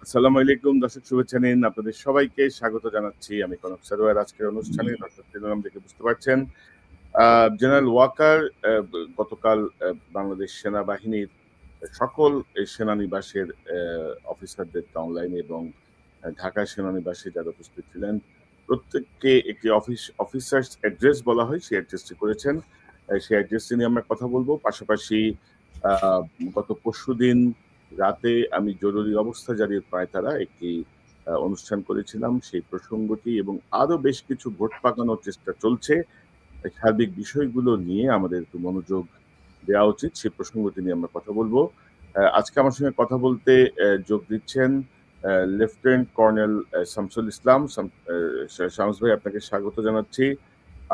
আসসালামু আলাইকুম দর্শক, শুভেচ্ছা নিন। আপনাদের সবাইকে স্বাগত জানাচ্ছি। আমি কনক সারোয়ার। আজকের অনুষ্ঠানে দর্শক শিরোনাম দেখে বুঝতে পারছেন। জেনারেল ওয়াকার গতকাল বাংলাদেশ সেনাবাহিনীর সকল সেনানিবাসের অফিসারদেরকে অনলাইনে এবং ঢাকা সেনানিবাসে যারা উপস্থিত ছিলেন প্রত্যেককে একটি অফিসার্স অ্যাড্রেস বলা হয়, সেই অ্যাড্রেসটি করেছেন। সেই অ্যাড্রেসটি নিয়ে আমরা কথা বলবো। পাশাপাশি আহ, গত পরশুদিন রাতে আমি জরুরি অবস্থা জারির পায়তারা একটি অনুষ্ঠান করেছিলাম, সেই প্রসঙ্গটি এবং আরো বেশ কিছু ভোট পাকানোর চেষ্টা চলছে। এই সার্বিক বিষয়গুলো নিয়ে আমাদের একটু মনোযোগ দেওয়া উচিত, সেই প্রসঙ্গটি নিয়ে আমরা কথা বলবো। আজকে আমার সঙ্গে কথা বলতে যোগ দিচ্ছেন লেফটেন্যান্ট কর্নেল শামসুল ইসলাম। শামস ভাই, আপনাকে স্বাগত জানাচ্ছি।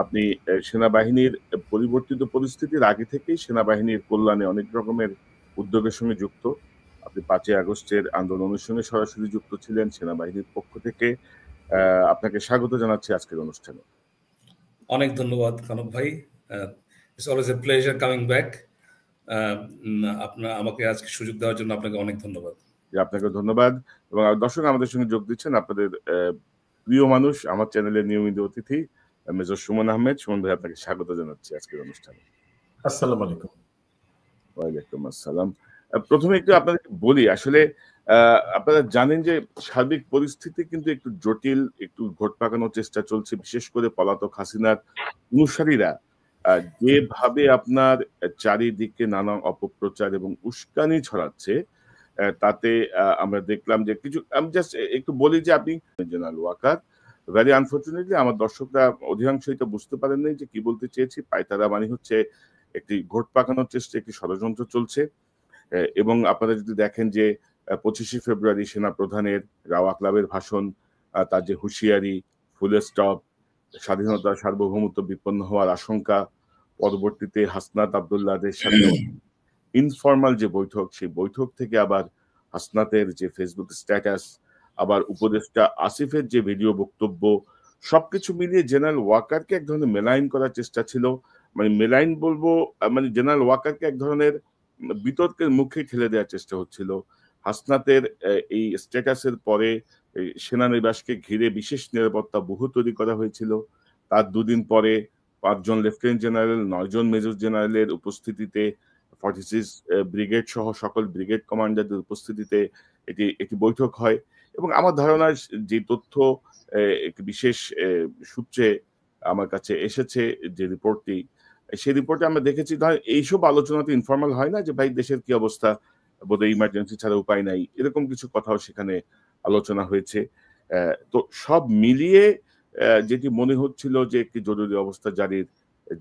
আপনি সেনাবাহিনীর পরিবর্তিত পরিস্থিতির আগে থেকেই সেনাবাহিনীর কল্যাণে অনেক রকমের উদ্যোগের সঙ্গে যুক্ত। আপনি 5ই আগস্টের আন্দোলনের সঙ্গে সরাসরি যুক্ত ছিলেন সেনাবাহিনীর পক্ষ থেকে। আপনাকে স্বাগত জানাচ্ছি আজকের অনুষ্ঠানে। অনেক ধন্যবাদ কনক ভাই। It's always a pleasure coming back. আপনার আমাকে আজকে সুযোগ দেওয়ার জন্য আপনাকে অনেক ধন্যবাদ। আপনাকে ধন্যবাদ। এবং দর্শক আমাদের সঙ্গে যোগ দিচ্ছেন আপনাদের প্রিয় মানুষ, আমার চ্যানেলের নিয়মিত অতিথি মেজর সুমন আহমেদ। সুমন ভাই, আপনাকে স্বাগত জানাচ্ছি আজকের অনুষ্ঠানে। আসসালামু আলাইকুম। ওয়ালাইকুম আসসালাম। প্রথমে একটু আপনাদেরকে বলি, আসলে আপনারা জানেন যে সার্বিক পরিস্থিতি কিন্তু একটু জটিল, একটু ঘোট পাকানোর চেষ্টা চলছে, বিশেষ করে পলাতক হাসিনার অনুসারীরা যেভাবে আপনার চারিদিকে নানা অপপ্রচার এবং উস্কানি ছড়াচ্ছে, তাতে আমরা দেখলাম যে কিছু, আমি জাস্ট একটু বলি যে আপনি জেনারেল ওয়াকার, ভেরি আনফর্চুনেটলি আমার দর্শকরা অধিকাংশ এটা বুঝতে পারেন নাই যে কি বলতে চেয়েছি। পায়তারা মানে হচ্ছে একটি ঘোট পাকানোর চেষ্টা, একটি ষড়যন্ত্র চলছে। এবং আপনারা যদি দেখেন যে 25শে ফেব্রুয়ারি সেনা প্রধানের রাওয়া ক্লাবের ভাষণ, তার যে হুঁশিয়ারি, ফুলের স্টপ, স্বাধীনতা সার্বভৌমত্ব বিপন্ন হওয়ার আশঙ্কা, পরবর্তীতে হাসনাত আবদুল্লাহদের সাথে ইনফর্মাল যে বৈঠক, সেই বৈঠক থেকে আবার হাসনাতের যে ফেসবুক স্ট্যাটাস, আবার উপদেষ্টা আসিফের যে ভিডিও বক্তব্য, সবকিছু মিলিয়ে জেনারেল ওয়াকারকে এক ধরনের মেলাইন করার চেষ্টা ছিল। মানে মেলাইন বলবো, মানে জেনারেল ওয়াকারকে এক ধরনের বিতর্কের মুখে ঠেলে দেওয়ার চেষ্টা হচ্ছিল। হাসনাতের এই স্ট্যাটাসের পরে সেনানিবাসকে ঘিরে বিশেষ নিরাপত্তা ব্যুহ তৈরি করা হয়েছিল। তার দুদিন পরে 5জন লেফটেন্যান্ট জেনারেল, 9জন মেজর জেনারেলের উপস্থিতিতে 46 ব্রিগেড সহ সকল ব্রিগেড কমান্ডারদের উপস্থিতিতে একটি বৈঠক হয়। এবং আমার ধারণা যে তথ্য একটি বিশেষ সূত্রে আমার কাছে এসেছে, যে রিপোর্টটি, সেই রিপোর্টে আমরা দেখেছি ধরেন এইসব আলোচনা তো ইনফর্মাল হয় না, যে ভাই দেশের কি অবস্থা, বোধহয় ইমার্জেন্সি ছাড়া উপায় নাই, এরকম কিছু কথাও সেখানে আলোচনা হয়েছে। তো সব মিলিয়ে যেটি মনে হচ্ছিল যে একটি জরুরি অবস্থা জারির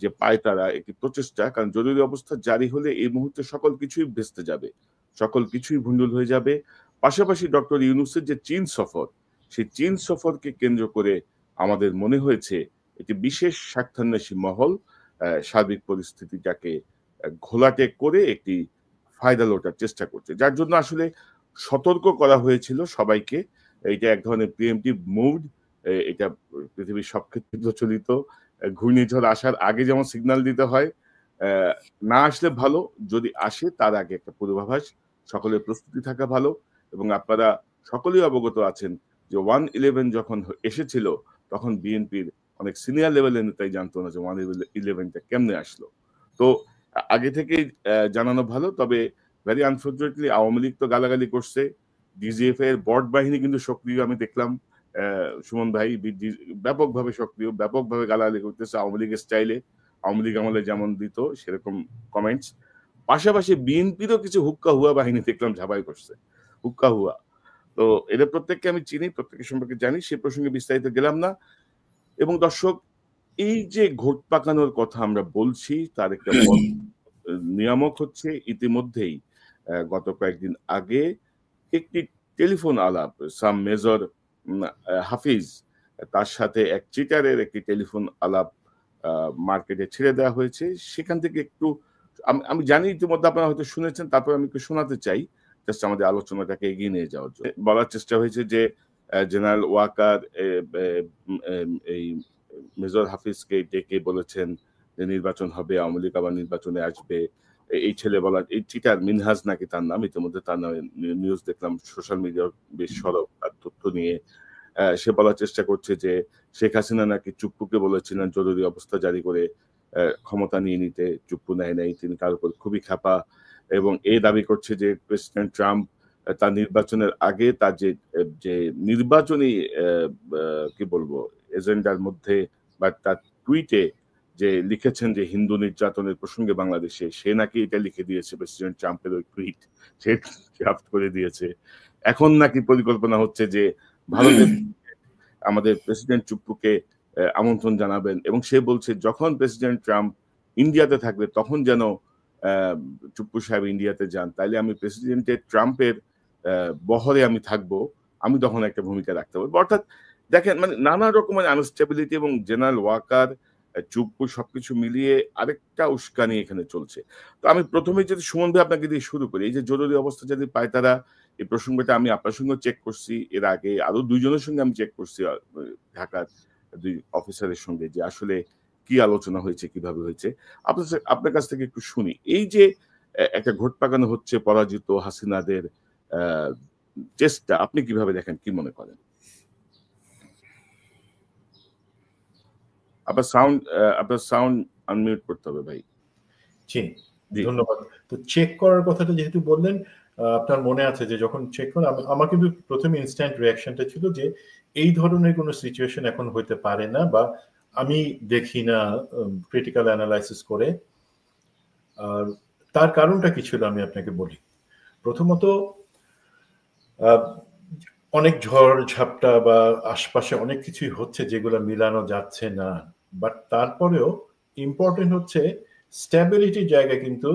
যে পায়তারা, একটি প্রচেষ্টা, কারণ জরুরি অবস্থা জারি হলে এই মুহূর্তে সকল কিছুই ভেস্তে যাবে, সকল কিছুই ভণ্ডুল হয়ে যাবে। পাশাপাশি ডক্টর ইউনূসের যে চীন সফর, সেই চীন সফরকে কেন্দ্র করে আমাদের মনে হয়েছে একটি বিশেষ স্বার্থান্বেষী মহল সার্বিক পরিস্থিতিটাকে ঘোলাটে করে একটি ফায়দা লোটার চেষ্টা করছে, যার জন্য আসলে সতর্ক করা হয়েছিল সবাইকে। এটা এক ধরনের প্রিএমটিভ মুভ। এটা পৃথিবীর সব ক্ষেত্রে প্রচলিত। ঘূর্ণিঝড় আসার আগে যেমন সিগন্যাল দিতে হয়, না আসলে ভালো, যদি আসে তার আগে একটা পূর্বাভাস, সকলের প্রস্তুতি থাকা ভালো। এবং আপনারা সকলেই অবগত আছেন যে 111 যখন এসেছিল, তখন বিএনপির অনেক সিনিয়র লেভেলের নেতাই জানতো না যে 111টা কেমনে আসলো। তো আগে থেকেই জানানো ভালো। তবে ভেরি আনফর্চুনেটলি আওয়ামী লীগ তো গালাগালি করছে, ডিজিএফ এর বট বাহিনী কিন্তু সক্রিয়, আমি দেখলাম সুমন ভাই ব্যাপকভাবে সক্রিয়, ব্যাপকভাবে গালাগালি করতেছে আওয়ামী লীগের স্টাইলে, আওয়ামী লীগ আমলে যেমন দিত সেরকম কমেন্টস। পাশাপাশি বিএনপিরও কিছু হুক্কা হুয়া বাহিনী দেখলাম ঝাঁপাই করছে, হুক্কা হুয়া। তো এদের প্রত্যেককে আমি চিনি, প্রত্যেকের সম্পর্কে জানি, সে প্রসঙ্গে বিস্তারিত গেলাম না। এবং দর্শক, এই যে ঘোট পাকানোর কথা আমরা বলছি, তার একটা নিয়ামক হচ্ছে ইতিমধ্যেই গত কয়েকদিন আগে একটি টেলিফোন আলাপ, সাম মেজর হাফিজ, তার সাথে এক চিটারের একটি টেলিফোন আলাপ মার্কেটে ছেড়ে দেওয়া হয়েছে। সেখান থেকে একটু আমি জানি ইতিমধ্যে আপনারা হয়তো শুনেছেন, তারপর আমি একটু শোনাতে চাই, জাস্ট আমাদের আলোচনাটাকে এগিয়ে নিয়ে যাওয়ার জন্য। বলার চেষ্টা হয়েছে যে জেনারেল ওয়াকার এই মেজর হাফিজকে ডেকে বলেছেন যে নির্বাচন হবে, আওয়ামী লীগ আবার নির্বাচনে আসবে, এই ছেলে বলা, এই চিটার মিনহাজ নাকি তার নাম, ইতিমধ্যে তার নামে নিউজ দেখলাম সোশ্যাল মিডিয়ার বেশ সরব তার তথ্য নিয়ে। সে বলার চেষ্টা করছে যে শেখ হাসিনা নাকি চুপ্পুকে বলেছিলেন জরুরি অবস্থা জারি করে ক্ষমতা নিয়ে নিতে, চুপ্পু নেয় নাই, তিনি তার উপর খুবই খাপা, এবং এই দাবি করছে যে প্রেসিডেন্ট ট্রাম্প তার নির্বাচনের আগে তার যে নির্বাচনী কি বলবো এজেন্ডার মধ্যে বা তার টুইটে যে লিখেছেন যে হিন্দু নির্যাতনের প্রসঙ্গে বাংলাদেশে, সে নাকি এটা লিখে দিয়েছে, প্রেসিডেন্ট ট্রাম্পের ওই টুইট সে ড্রাফট করে দিয়েছে। এখন নাকি পরিকল্পনা হচ্ছে যে ভারতের আমাদের প্রেসিডেন্ট চুপ্পুকে আমন্ত্রণ জানাবেন, এবং সে বলছে যখন প্রেসিডেন্ট ট্রাম্প ইন্ডিয়াতে থাকবে তখন যেন চুপ্পু সাহেব ইন্ডিয়াতে যান, তাইলে আমি প্রেসিডেন্টের ট্রাম্পের বহরে আমি থাকবো, আমি তখন একটা ভূমিকা রাখতে পারবো। অর্থাৎ দেখেন মানে নানা রকমের আনস্টেবিলিটি, এবং জেনারেল ওয়াকার, চুপ্পু সবকিছু মিলিয়ে আরেকটা উস্কানি এখানে চলছে। তো আমি প্রথমে যদি সুমন ভাই আপনাকে দিয়ে শুরু করি, এই যে জরুরি অবস্থা যদি পায় তারা, এই প্রসঙ্গটা আমি আপনার সঙ্গে চেক করছি, এর আগে আরো দুইজনের সঙ্গে আমি চেক করছি, ঢাকার দুই অফিসারের সঙ্গে, যে আসলে কি আলোচনা হয়েছে, কিভাবে হয়েছে। আপনার কাছ থেকে একটু শুনি, এই যে একটা ঘোট পাকানো হচ্ছে পরাজিত হাসিনাদের চেষ্টা, আপনি কিভাবে দেখেন, কি মনে করেন? আপনার সাউন্ড আনমিউট করতে হবে ভাই। জি, ধন্যবাদ। তো চেক করার কথাটা যেহেতু বললেন, আপনার মনে আছে যে যখন চেক করেন, আমার কিন্তু প্রথমে ইনস্ট্যান্ট রিয়াকশনটা ছিল যে এই ধরনের কোনো সিচুয়েশন এখন হইতে পারে না, বা আমি দেখি না ক্রিটিক্যাল অ্যানালাইসিস করে। তার কারণটা কি ছিল আমি আপনাকে বলি। প্রথমত অনেক ঝড় ঝাপটা বা আশপাশে অনেক কিছুই হচ্ছে যেগুলো মিলানো যাচ্ছে না, বাট তারপরেও ইম্পর্টেন্ট হচ্ছে স্ট্যাবিলিটির জায়গায় কিন্তু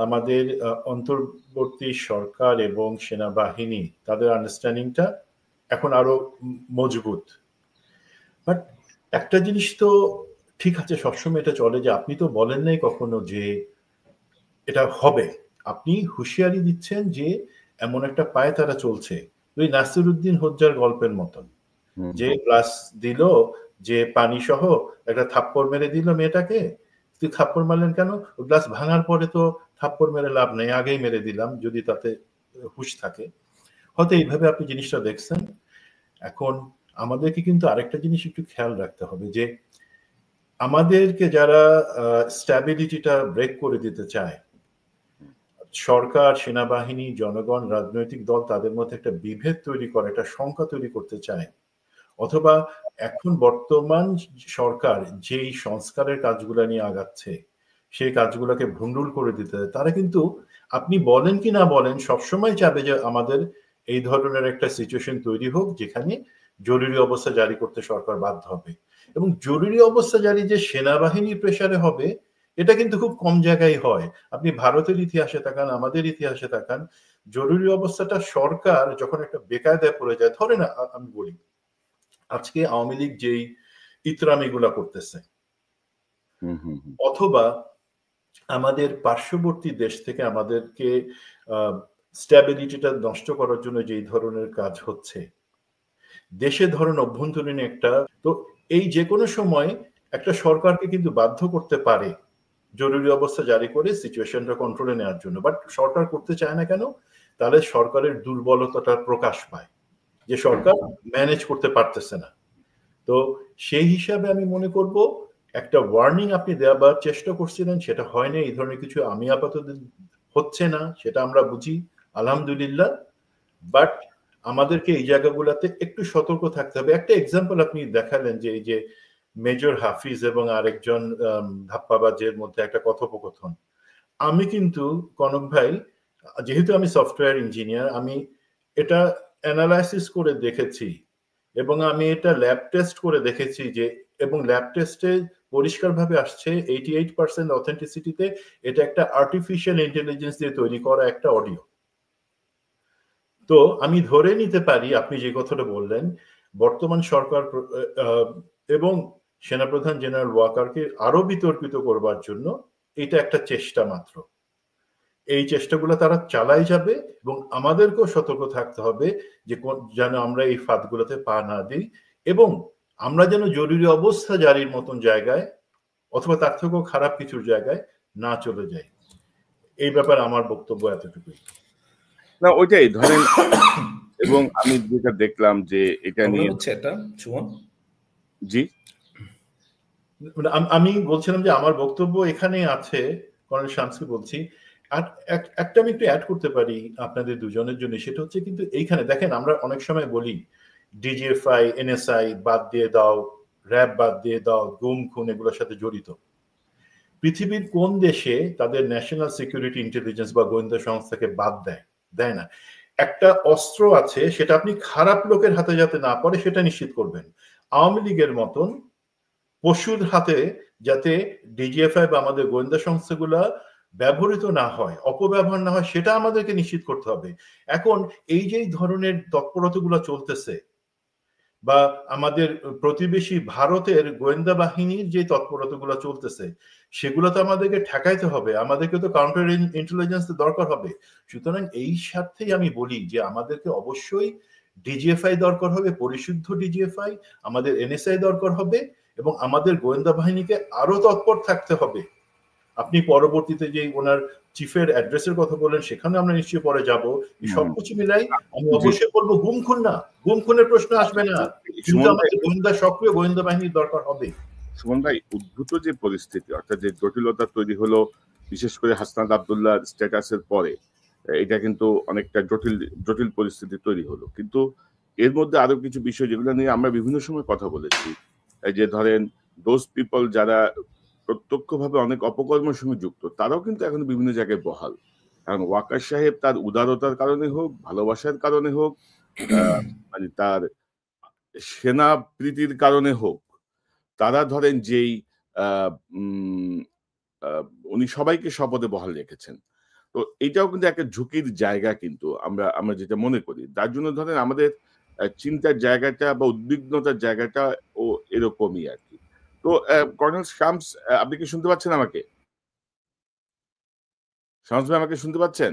আমাদের অন্তর্বর্তী সরকার এবং সেনাবাহিনী তাদের আন্ডারস্ট্যান্ডিংটা এখন আরো মজবুত। বাট একটা জিনিস তো ঠিক আছে, সবসময় এটা চলে যে আপনি তো বলেন নাই কখনো যে এটা হবে, আপনি হুঁশিয়ারি দিচ্ছেন যে এমন একটা পায়ে তারা চলছে। ওই নাসিরুদ্দিন হোজ্জার গল্পের মতন, যে গ্লাস দিল, যে পানি সহ একটা থাপ্পড় মেরে দিল মেয়েটাকে, তুই থাপ্পড় মারলেন কেন? গ্লাস ভাঙার পরে তো থাপ্পড় মেরে লাভ নেই, আগেই মেরে দিলাম যদি তাতে হুঁশ থাকে। হয়তো এইভাবে আপনি জিনিসটা দেখছেন। এখন আমাদেরকে কিন্তু আরেকটা জিনিস একটু খেয়াল রাখতে হবে, যে আমাদেরকে যারা স্ট্যাবিলিটিটা ব্রেক করে দিতে চায়, সরকার, সেনাবাহিনী, জনগণ, রাজনৈতিক দল, তাদের মধ্যে একটা বিভেদ তৈরি করে, একটা শঙ্কা তৈরি করতে চায়, অথবা এখন বর্তমান সরকার যেই সংস্কারের কাজগুলো নিয়ে আগাচ্ছে সেই কাজগুলোকে ভণ্ডুল করে দিতে, তারা কিন্তু আপনি বলেন কি না বলেন সবসময় চাবে যে আমাদের এই ধরনের একটা সিচুয়েশন তৈরি হোক যেখানে জরুরি অবস্থা জারি করতে সরকার বাধ্য হবে। এবং জরুরি অবস্থা জারি যে সেনাবাহিনীর প্রেসারে হবে, এটা কিন্তু খুব কম জায়গায় হয়। আপনি ভারতের ইতিহাসে তাকান, আমাদের ইতিহাসে তাকান, জরুরি অবস্থাটা সরকার যখন একটা বেকায়দায় পড়ে যায়, ধরে না আমি বলি আজকে আওয়ামী লীগ যেই ইতরামিগুলা করতেছে, অথবা আমাদের পার্শ্ববর্তী দেশ থেকে আমাদেরকে স্ট্যাবিলিটিটা নষ্ট করার জন্য যেই ধরনের কাজ হচ্ছে, দেশে ধরেন অভ্যন্তরীণ একটা, তো এই যে কোনো সময় একটা সরকারকে কিন্তু বাধ্য করতে পারে জরুরি অবস্থা জারি করে সিচুয়েশনটা কন্ট্রোলে নেওয়ার জন্য। বাট সরকার করতে চায় না কেন? তাহলে সরকারের দুর্বলতাটা প্রকাশ পায়, যে সরকার ম্যানেজ করতে পারতেছে না। তো সেই হিসাবে আমি মনে করব একটা ওয়ার্নিং আপনি দেওয়ার চেষ্টা করছিলেন, সেটা হয়নি, এই ধরনের কিছু আমি আপাতত হচ্ছে না, সেটা আমরা বুঝি আলহামদুলিল্লাহ। বাট আমাদেরকে এই জায়গাগুলোতে একটু সতর্ক থাকতে হবে। একটা এক্সাম্পল আপনি দেখালেন যে এই যে মেজর হাফিজ এবং আরেকজন ধাপ্পাবাজের মধ্যে একটা কথোপকথন। আমি কিন্তু কনক ভাই, যেহেতু আমি সফটওয়্যার ইঞ্জিনিয়ার, আমি এটা অ্যানালাইসিস করে দেখেছি এবং আমি এটা ল্যাব টেস্ট করে দেখেছি, যে এবং ল্যাব টেস্টে পরিষ্কারভাবে আসছে 88% অথেন্টিসিটিতে এটা একটা আর্টিফিশিয়াল ইন্টেলিজেন্স দিয়ে তৈরি করা একটা অডিও। তো আমি ধরে নিতে পারি আপনি যে কথাটা বললেন, বর্তমান সরকার এবং সেনাপ্রধান জেনারেল ওয়াকারকে আরো বিতর্কিত করবার জন্য এটা একটা চেষ্টা মাত্র। এই চেষ্টাগুলো তারা চালাই যাবে এবং আমাদেরকেও সতর্ক থাকতে হবে যে যেন আমরা এই ফাঁদগুলোতে পা না দিই, এবং আমরা যেন জরুরি অবস্থা জারির মতন জায়গায় অথবা তার থেকেও খারাপ কিছুর জায়গায় না চলে যাই। এই ব্যাপারে আমার বক্তব্য এতটুকুই। না ওইটাই ধরেন, এবং আমি যেটা দেখলাম যে এটা নিয়ে হচ্ছে এটা সুমন জি আমি বলছিলাম যে আমার বক্তব্য এখানে আছে, কর্নেল শামসকে বলছি। আর একটা আমি একটু অ্যাড করতে পারি আপনাদের দুজনের জন্য, সেটা হচ্ছে কিন্তু এইখানে দেখেন আমরা অনেক সময় বলি ডিজিএফআই এনএসআই বাদ দিয়ে দাও, র্যাব বাদ দিয়ে দাও, গুম খুন এগুলোর সাথে জড়িত। পৃথিবীর কোন দেশে তাদের ন্যাশনাল সিকিউরিটি ইন্টেলিজেন্স বা গোয়েন্দা সংস্থাকে বাদ দেয় না? একটা অস্ত্র আছে, সেটা আপনি খারাপ লোকের হাতে যাতে না পড়ে সেটা নিশ্চিত করবেন। আওয়ামী লীগের মতন পশুর হাতে যাতে ডিজিএফআই বা আমাদের গোয়েন্দা সংস্থাগুলা ব্যবহৃত না হয়, অপব্যবহার না হয়, সেটা আমাদেরকে নিশ্চিত করতে হবে। এখন এই যে ধরনের তৎপরতাগুলো চলতেছে, বা আমাদের প্রতিবেশী ভারতের গোয়েন্দা বাহিনীর যে তৎপরতাগুলো চলতেছে, সেগুলো তো আমাদেরকে ঠেকাইতে হবে, আমাদেরকে তো কাউন্টার ইন্টেলিজেন্স দরকার হবে। সুতরাং এই স্বার্থেই আমি বলি যে আমাদেরকে অবশ্যই ডিজিএফআই দরকার হবে, পরিশুদ্ধ ডিজিএফআই, আমাদের এনএসআই দরকার হবে, এবং আমাদের গোয়েন্দা বাহিনীকে আরো তৎপর থাকতে হবে। আপনি পরবর্তীতে যে ওনার চিফের অ্যাড্রেসের কথা বলেন, সেখানে আমরা নিশ্চয়ই পরে যাব। সবকিছু মিলাই আমি অবশ্যই বলবো গুম খুন না, গুম খুনের প্রশ্ন আসবে না, কিন্তু আমাদের গোয়েন্দা সক্রিয় গোয়েন্দা বাহিনীর দরকার হবে। সুমন ভাই, উদ্ভূত যে পরিস্থিতি, অর্থাৎ যে জটিলতা তৈরি হলো বিশেষ করে হাসনাত আব্দুল্লাহ স্ট্যাটাসের পরে, এটা কিন্তু অনেকটা জটিল পরিস্থিতি তৈরি হলো। কিন্তু এর মধ্যে আরো কিছু বিষয় যেগুলো নিয়ে আমরা বিভিন্ন সময় কথা বলেছি, এই যে ধরেন দোজ পিপল যারা প্রত্যক্ষভাবে অনেক অপকর্মের সঙ্গে যুক্ত, তারাও কিন্তু এখন বিভিন্ন জায়গায় বহাল। কারণ ওয়াকার সাহেব তার উদারতার কারণে হোক, ভালোবাসার কারণে হোক, মানে তার সেনা প্রীতির কারণে হোক, তারা ধরেন যেই উনি সবাইকে শপথে বহাল রেখেছেন। তো এটাও কিন্তু একটা ঝুঁকির জায়গা, কিন্তু আমরা যেটা মনে করি, তার জন্য ধরেন আমাদের চিন্তার জায়গাটা বা উদ্বিগ্নতার জায়গাটা ও এরকমই আর কি। তো কর্নেল শামস, আপনি কি শুনতে পাচ্ছেন আমাকে? শামস ভাই আমাকে শুনতে পাচ্ছেন?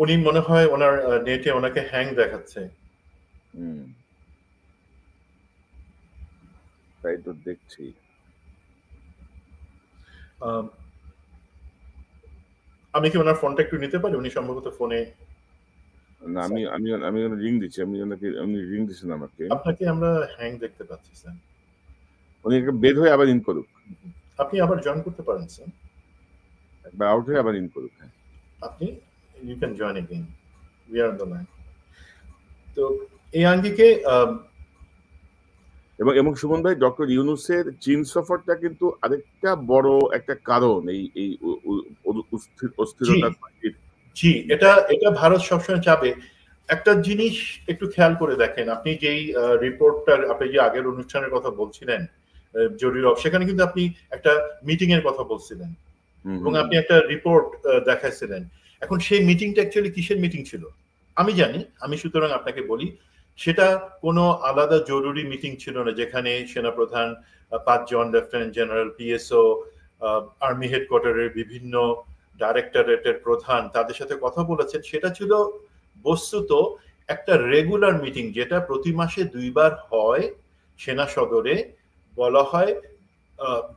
উনি মনে হয় ওনার নেটে ওনাকে হ্যাং দেখাচ্ছে। তাই তো দেখছি। আমি কি ওনার ফোনটা একটু নিতে পারি? উনি সম্ভবত ফোনে না, আমি রিং দিচ্ছি, উনি রিং দিচ্ছেন আমাকে। আপনাকে আমরা হ্যাং দেখতে পাচ্ছি স্যার। উনি বের হয়ে আবার ইন করুক। আপনি আবার জয়েন করতে পারেন স্যার। একবার আউট হয়ে আবার ইন করুক। আপনি you can join again, we are on the line. তো এই আঙ্গিকে এবং সুমন ভাই, ডক্টর ইউনূসের চীন সফরটা কিন্তু আরেকটা বড় একটা কারণ এই অস্থিরতা। জি, এটা ভারত সবসময় চাবে। একটা জিনিস একটু খেয়াল করে দেখেন, আপনি যেই রিপোর্টটার, আপনি যে আগের অনুষ্ঠানের কথা বলছিলেন জরুরি, সেখানে কিন্তু আপনি একটা মিটিং এর কথা বলছিলেন এবং আপনি একটা রিপোর্ট দেখাইছিলেন। এখন সেই মিটিংটা অ্যাকচুয়ালি কিসের মিটিং ছিল আমি জানি, আমি সুতরাং আপনাকে বলি, সেটা কোনো আলাদা জরুরি মিটিং ছিল না যেখানে সেনাপ্রধান 5 জন লেফটেন্যান্ট জেনারেল, পিএসও, আর্মি হেডকোয়ার্টারের বিভিন্ন ডাইরেক্টরেটের প্রধান তাদের সাথে কথা বলেছেন। সেটা ছিল বস্তুত একটা রেগুলার মিটিং, যেটা প্রতি মাসে 2 বার হয় সেনা সদরে। বলা হয়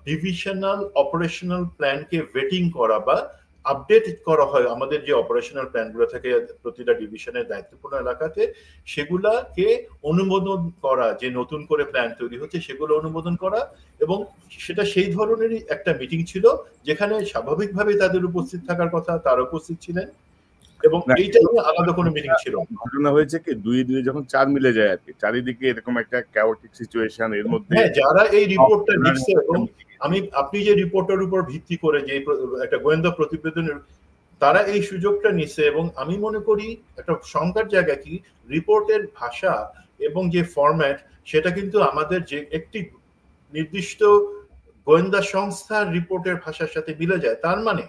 ডিভিশনাল অপারেশনাল প্ল্যানকে ভেটিং করা বা আপডেট করা হয়। আমাদের যে অপারেশনাল প্ল্যানগুলো থাকে প্রতিটা ডিভিশনের দায়িত্বপূর্ণ এলাকাতে, সেগুলাকে অনুমোদন করা, যে নতুন করে প্ল্যান তৈরি হচ্ছে সেগুলো অনুমোদন করা। এবং সেটা সেই ধরনেরই একটা মিটিং ছিল যেখানে স্বাভাবিকভাবে তাদের উপস্থিত থাকার কথা, তারা উপস্থিত ছিলেন, এবং এইটা নিয়ে আলাদা কোনো মিটিং ছিল। ঘটনা হয়েছে কি, 2 যখন 4 মিলে যায় আর কি, চারিদিকে এরকম একটা ক্যাওটিক সিচুয়েশন, এর মধ্যে যারা এই রিপোর্টটা লিখছে, এবং আপনি যে রিপোর্টের উপর ভিত্তি করে যে একটা গোয়েন্দা প্রতিবেদনের, তারা এই সুযোগটা নিছে। এবং আমি মনে করি একটা শঙ্কার জায়গা কি, রিপোর্টের ভাষা এবং যে ফরম্যাট, সেটা কিন্তু আমাদের যে একটি নির্দিষ্ট গোয়েন্দা সংস্থার রিপোর্টের ভাষার সাথে মিলে যায়। তার মানে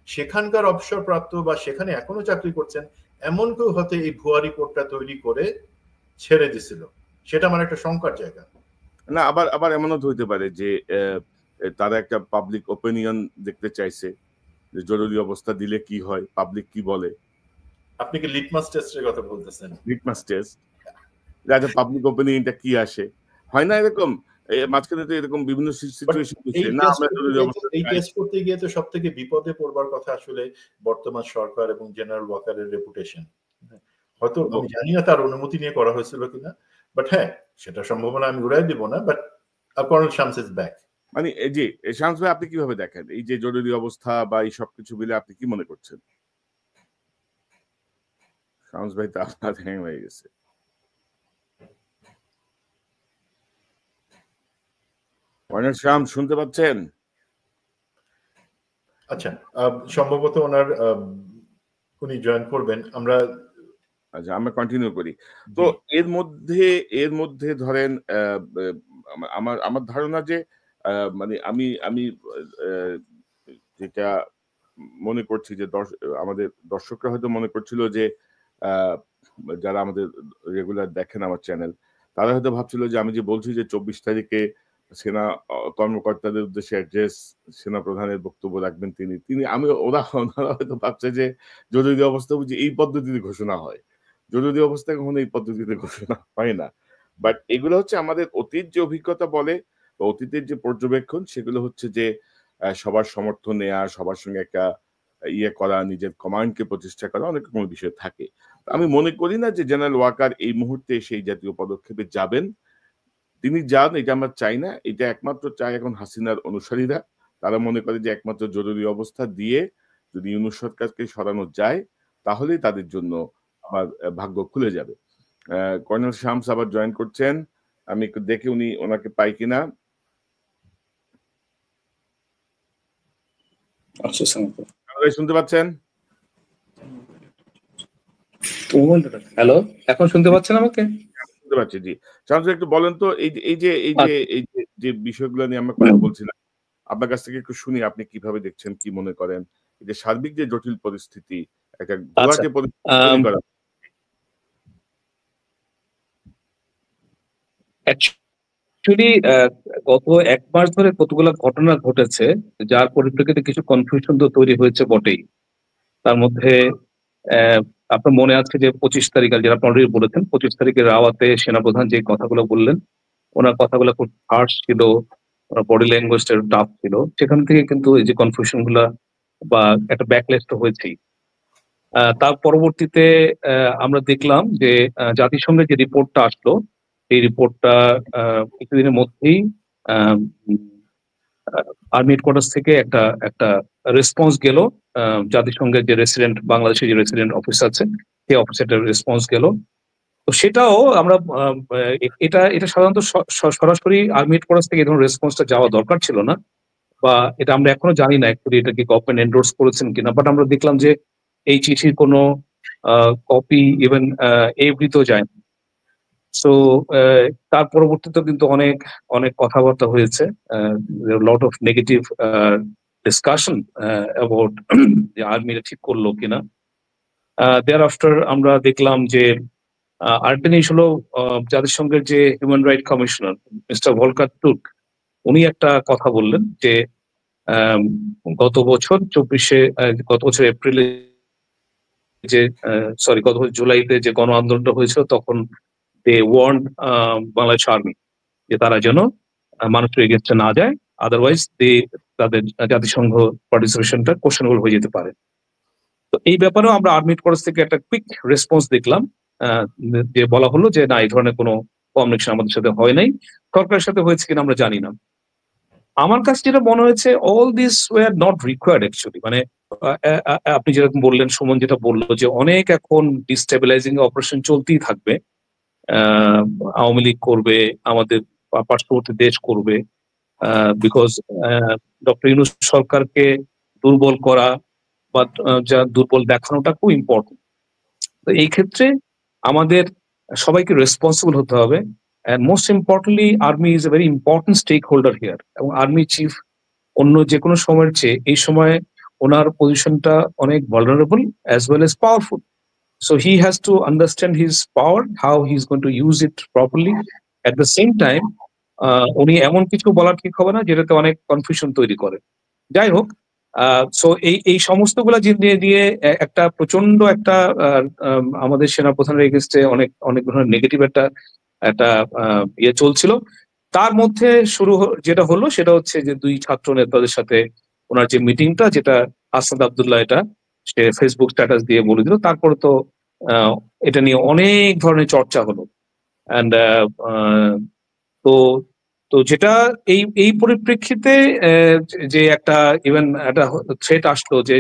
সেখানকার অবসরপ্রাপ্ত বা সেখানে এখনো চাকরি করছেন এমন কেউ হতে এই ভুয়া রিপোর্টটা তৈরি করে ছেড়ে দিছিল। সেটা আমার একটা শঙ্কার জায়গা। না, আবার এমনও হইতে পারে যে তারা একটা পাবলিক ওপিনিয়ন দেখতে চাইছে, যে জরুরি অবস্থা দিলে কি হয়, পাবলিক কি বলে। আপনি কি লিটমাস টেস্টের কথা বলতেছেন? লিটমাস টেস্ট, যাতে পাবলিক ওপিনিয়নটা কি আসে, হয় না এরকম মাঝখানে তো এরকম বিভিন্ন সিচুয়েশন হচ্ছে না, আমরা এই টেস্ট করতে গিয়ে তো সব থেকে বিপদে পড়বার কথা আসলে বর্তমান সরকার এবং জেনারেল ওয়াকারের রেপুটেশন। হয়তো আমি জানি না তার অনুমতি নিয়ে করা হয়েছিল কিনা, বাট হ্যাঁ সেটা সম্ভাবনা আমি উড়াই দিব না। But colonel Shams is back. মানে জি শামস ভাই, আপনি কিভাবে দেখেন এই যে জরুরি অবস্থা বা এই সবকিছু মিলে আপনি কি মনে করছেন? শামস ভাই তো আপনার হ্যাং হয়ে গেছে। কর্নেল শামস শুনতে পাচ্ছেন? আচ্ছা, সম্ভবত ওনার উনি জয়েন করবেন, আমরা আচ্ছা আমরা কন্টিনিউ করি। তো এর মধ্যে ধরেন আমার ধারণা যে মানে আমি যেটা মনে করছি যে আমাদের দর্শকরা হয়তো মনে করছিল যে যারা আমাদের রেগুলার দেখেন আমার চ্যানেল, তারা হয়তো ভাবছিল যে আমি যে বলছি যে 24 তারিখে সেনা কর্মকর্তাদের উদ্দেশ্যে অ্যাড্রেস সেনা প্রধানের বক্তব্য রাখবেন তিনি ওনারা হয়তো ভাবছে যে জরুরি অবস্থা বুঝি এই পদ্ধতিতে ঘোষণা হয়। জরুরি অবস্থা কখনো এই পদ্ধতিতে ঘোষণা হয় না। বাট এগুলো হচ্ছে আমাদের অতীত যে অভিজ্ঞতা বলে বা অতীতের যে পর্যবেক্ষণ, সেগুলো হচ্ছে যে সবার সমর্থন নেয়া, সবার সঙ্গে একটা করা, নিজের কমান্ডকে প্রতিষ্ঠা করা, অনেক রকম বিষয় থাকে। আমি মনে করি না যে জেনারেল ওয়াকার এই মুহূর্তে সেই জাতীয় পদক্ষেপে যাবেন। তিনি যান এটা আমরা চাই না। এটা একমাত্র চায় এখন হাসিনার অনুসারীরা। তারা মনে করে যে একমাত্র জরুরি অবস্থা দিয়ে যদি ইউনূস সরকারকে সরানো যায়, তাহলেই তাদের জন্য আবার ভাগ্য খুলে যাবে। কর্নেল শামস আবার জয়েন করছেন। আমি একটু দেখি ওনাকে পাই কিনা। শুনতে পাচ্ছেন? হ্যালো, এখন শুনতে পাচ্ছেন আমাকে? শুনতে পাচ্ছি, জি। শামস একটু বলেন তো এই যে বিষয়গুলো নিয়ে আমরা কথা বলছিলাম, আপনার কাছ থেকে একটু শুনি আপনি কিভাবে দেখছেন, কি মনে করেন? এই যে সার্বিক যে জটিল পরিস্থিতি, একটা ঘোলা যে পরিস্থিতি তৈরি করা। অ্যাকচুয়ালি গত 1 মাস ধরে কতগুলো ঘটনা ঘটেছে, যার পরিপ্রেক্ষিতে কিছু কনফিউশন তো তৈরি হয়েছে বটেই। তার মধ্যে আপনার মনে আছে যে 25 তারিখ, যেটা আপনি অলরেডি বলেছেন, 25 তারিখের রাওয়াতে সেনাপ্রধান যে কথাগুলো বললেন, ওনার কথাগুলো খুব হার্শ ছিল, ওনার বডি ল্যাঙ্গুয়েজটা টাফ ছিল। সেখান থেকে কিন্তু এই যে কনফিউশন গুলা বা একটা ব্যাকলেস তো হয়েছেই। তার পরবর্তীতে আমরা দেখলাম যে জাতিসংঘের যে রিপোর্টটা আসলো, এই রিপোর্টটা কিছুদিনের মধ্যেই আর্মি হেডকোয়ার্টার্স থেকে একটা রেসপন্স গেল। জাতিসংঘের যে রেসিডেন্ট, বাংলাদেশের যে রেসিডেন্ট অফিস আছে, সেই অফিসে একটা রেসপন্স গেল। তো সেটাও আমরা এটা সাধারণত সরাসরি আর্মি হেডকোয়ার্টার্স থেকে এই ধরনের রেসপন্সটা যাওয়া দরকার ছিল না, বা এটা আমরা এখনো জানি না অ্যাকচুয়ালি এটা কি গভর্নমেন্ট এন্ডোর্স করেছেন কিনা। বাট আমরা দেখলাম যে এই চিঠির কোনো কপি ইভেন এভরিতেও যায় না। সো তার পরবর্তীতে কিন্তু অনেক অনেক কথাবার্তা হয়েছে, lot of negative discussion about যে আর্মিরা ঠিক করলো কিনা। দেয়ার আফটার আমরা দেখলাম যে আরেকটা জিনিস হলো, জাতিসংঘের যে human right commissioner mister Volker Turk, উনি একটা কথা বললেন যে গত বছর এপ্রিলে যে গত বছর জুলাইতে যে গণ আন্দোলনটা হয়েছিল, তখন দে ওয়ার্ন বাংলাদেশ আর্মি যে তারা যেন মানুষের এগেনস্টে না যায়, আদারওয়াইজ তাদের জাতিসংঘ পার্টিসিপেশনটা কোশ্চেনেবল হয়ে যেতে পারে। তো এই ব্যাপারেও আমরা আর্মি হেডকোয়ার্টার্স থেকে একটা কুইক রেসপন্স দেখলাম, যে বলা হলো যে না, এই ধরনের কোনো কমিউনিকেশন আমাদের সাথে হয় নাই, সরকারের সাথে হয়েছে কিনা আমরা জানি না। আমার কাছে যেটা মনে হয়েছে, all this were not required actually. মানে আপনি যেরকম বললেন, সুমন যেটা বললো যে অনেক এখন ডিস্টেবিলাইজিং অপারেশন চলতেই থাকবে, আওয়ামী লীগ করবে, আমাদের পার্শ্ববর্তী দেশ করবে, বিকজ ডক্টর ইউনূস সরকারকে দুর্বল করা বা যা দুর্বল দেখানোটা খুব ইম্পর্টেন্ট। তো এই ক্ষেত্রে আমাদের সবাইকে রেসপন্সিবল হতে হবে। And most importantly, Army is a very important stakeholder here. এবং আর্মি চিফ অন্য যে কোনো সময়ের চেয়ে এই সময় ওনার পজিশনটা অনেক vulnerable as well as powerful. So he has to understand his power, how he's going to use it properly. At the same time, উনি এমন কিছু বলার ঠিক হবে না যেটাতে অনেক কনফিউশন তৈরি করে। যাই হোক, সো এই সমস্তগুলা দিয়ে একটা প্রচন্ড একটা আমাদের সেনাপ্রধানের এগেইনস্টে অনেক ধরনের নেগেটিভ একটা চলছিল। তার মধ্যে যেটা হলো সেটা হচ্ছে যে দুই ছাত্র নেতাদের সাথে ওনার যে মিটিংটা, যেটা আসাদ আব্দুল্লাহ এটা সে ফেসবুক স্ট্যাটাস দিয়ে বলে দিল, তারপরে তো এটা নিয়ে অনেক ধরনের চর্চা হলো। অ্যান্ড তো তো যেটা এই পরিপ্রেক্ষিতে যে একটা ইভেন একটা থ্রেট আসলো যে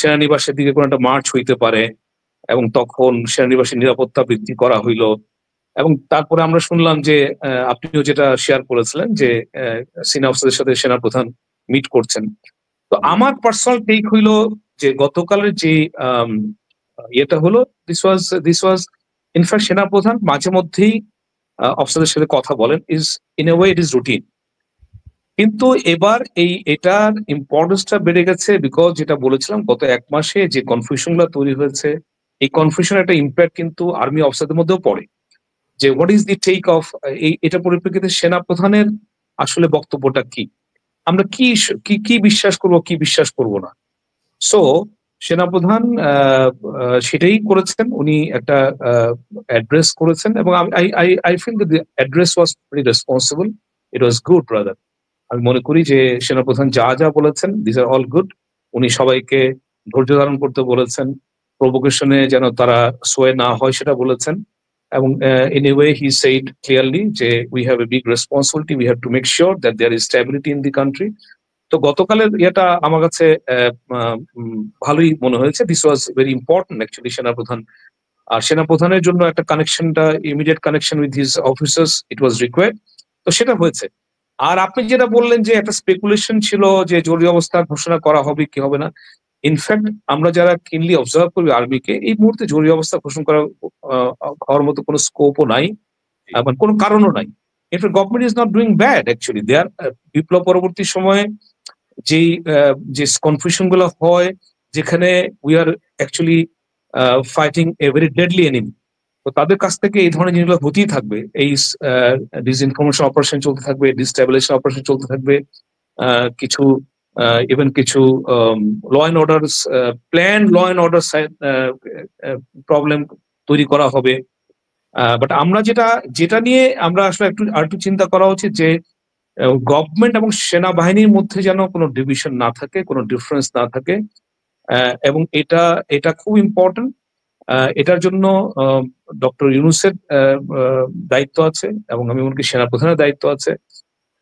সেনানিবাসের দিকে কোনো একটা মার্চ হইতে পারে, এবং তখন সেনানিবাসের নিরাপত্তা বৃদ্ধি করা হইলো। এবং তারপরে আমরা শুনলাম যে আপনিও যেটা শেয়ার করেছিলেন যে সেনা অফিসারদের সাথে সেনাপ্রধান মিট করছেন। তো আমার পার্সোনাল টেক হইলো যে গতকালের যে ইয়েটা হলো, দিস ওয়াজ ইনফ্যাক্ট সেনাপ্রধান মাঝে মধ্যেই অফিসারদের সাথে কথা বলেন, is in a way it is routine. কিন্তু এবার এটার ইম্পর্টেন্সটা বেড়ে গেছে, বিকজ যেটা বলেছিলাম গত এক মাসে যে কনফিউশন গুলো তৈরি হয়েছে, এই কনফিউশন একটা ইম্প্যাক্ট কিন্তু আর্মি অফিসারদের মধ্যেও পড়ে, যে what is the take of এটা পরিপ্রেক্ষিতে সেনাপ্রধানের আসলে বক্তব্যটা কি, আমরা কি বিশ্বাস করব কি বিশ্বাস করব না। সো সেনাপ্রধান সেটাই করেছেন, উনি একটা অ্যাড্রেস করেছেন, এবং I feel that the address was very responsible, it was good rather. আমি মনে করি যে সেনাপ্রধান যা বলেছেন দিস আর অল গুড। উনি সবাইকে ধৈর্য ধারণ করতে বলেছেন, প্রভোকেশনে যেন তারা সোয়ে না হয় সেটা বলেছেন, এবং in a way he said clearly যে we have a big responsibility, we have to make sure that there is stability in the country. তো গতকালের এটা আমার কাছে ভালোই মনে হয়েছে। This was very important actually সেনাপ্রধান, আর সেনাপ্রধানের জন্য একটা কানেকশনটা immediate connection with his officers it was required, তো সেটা হয়েছে। আর আপনি যেটা বললেন যে একটা স্পেকুলেশন ছিল যে জরুরি অবস্থা ঘোষণা করা হবে কি হবে না, ইনফ্যাক্ট আমরা যারা কিনলি অবজার্ভ করি আর্মিকে, এই মুহূর্তে জরুরি অবস্থা ঘোষণা হওয়ার মতো কোনো স্কোপও নাই, মানে কোনো কারণও নাই। In fact government is not doing bad actually, they are বিপ্লব পরবর্তী সময়ে যে কনফিউশন গুলো হয়, যেখানে we are actually fighting a very deadly enemy, তো তাদের কাছ থেকে এই ধরনের জিনিসগুলো হতেই থাকবে। এই ডিসইনফরমেশন অপারেশন চলতে থাকবে, ডিস্টেবিলাইজেশন অপারেশন চলতে থাকবে, কিছু ইভেন কিছু law and order plan law and order problem তৈরি করা হবে। বাট আমরা যেটা নিয়ে আমরা আসলে একটু চিন্তা করা উচিত যে গভর্নমেন্ট এবং সেনাবাহিনীর মধ্যে যেন কোনো ডিভিশন না থাকে, কোনো ডিফারেন্স না থাকে, এবং এটা খুব ইম্পর্টেন্ট। এটার জন্য ডক্টর ইউনূসের দায়িত্ব আছে, এবং আমি মনে করি সেনাপ্রধানের দায়িত্ব আছে,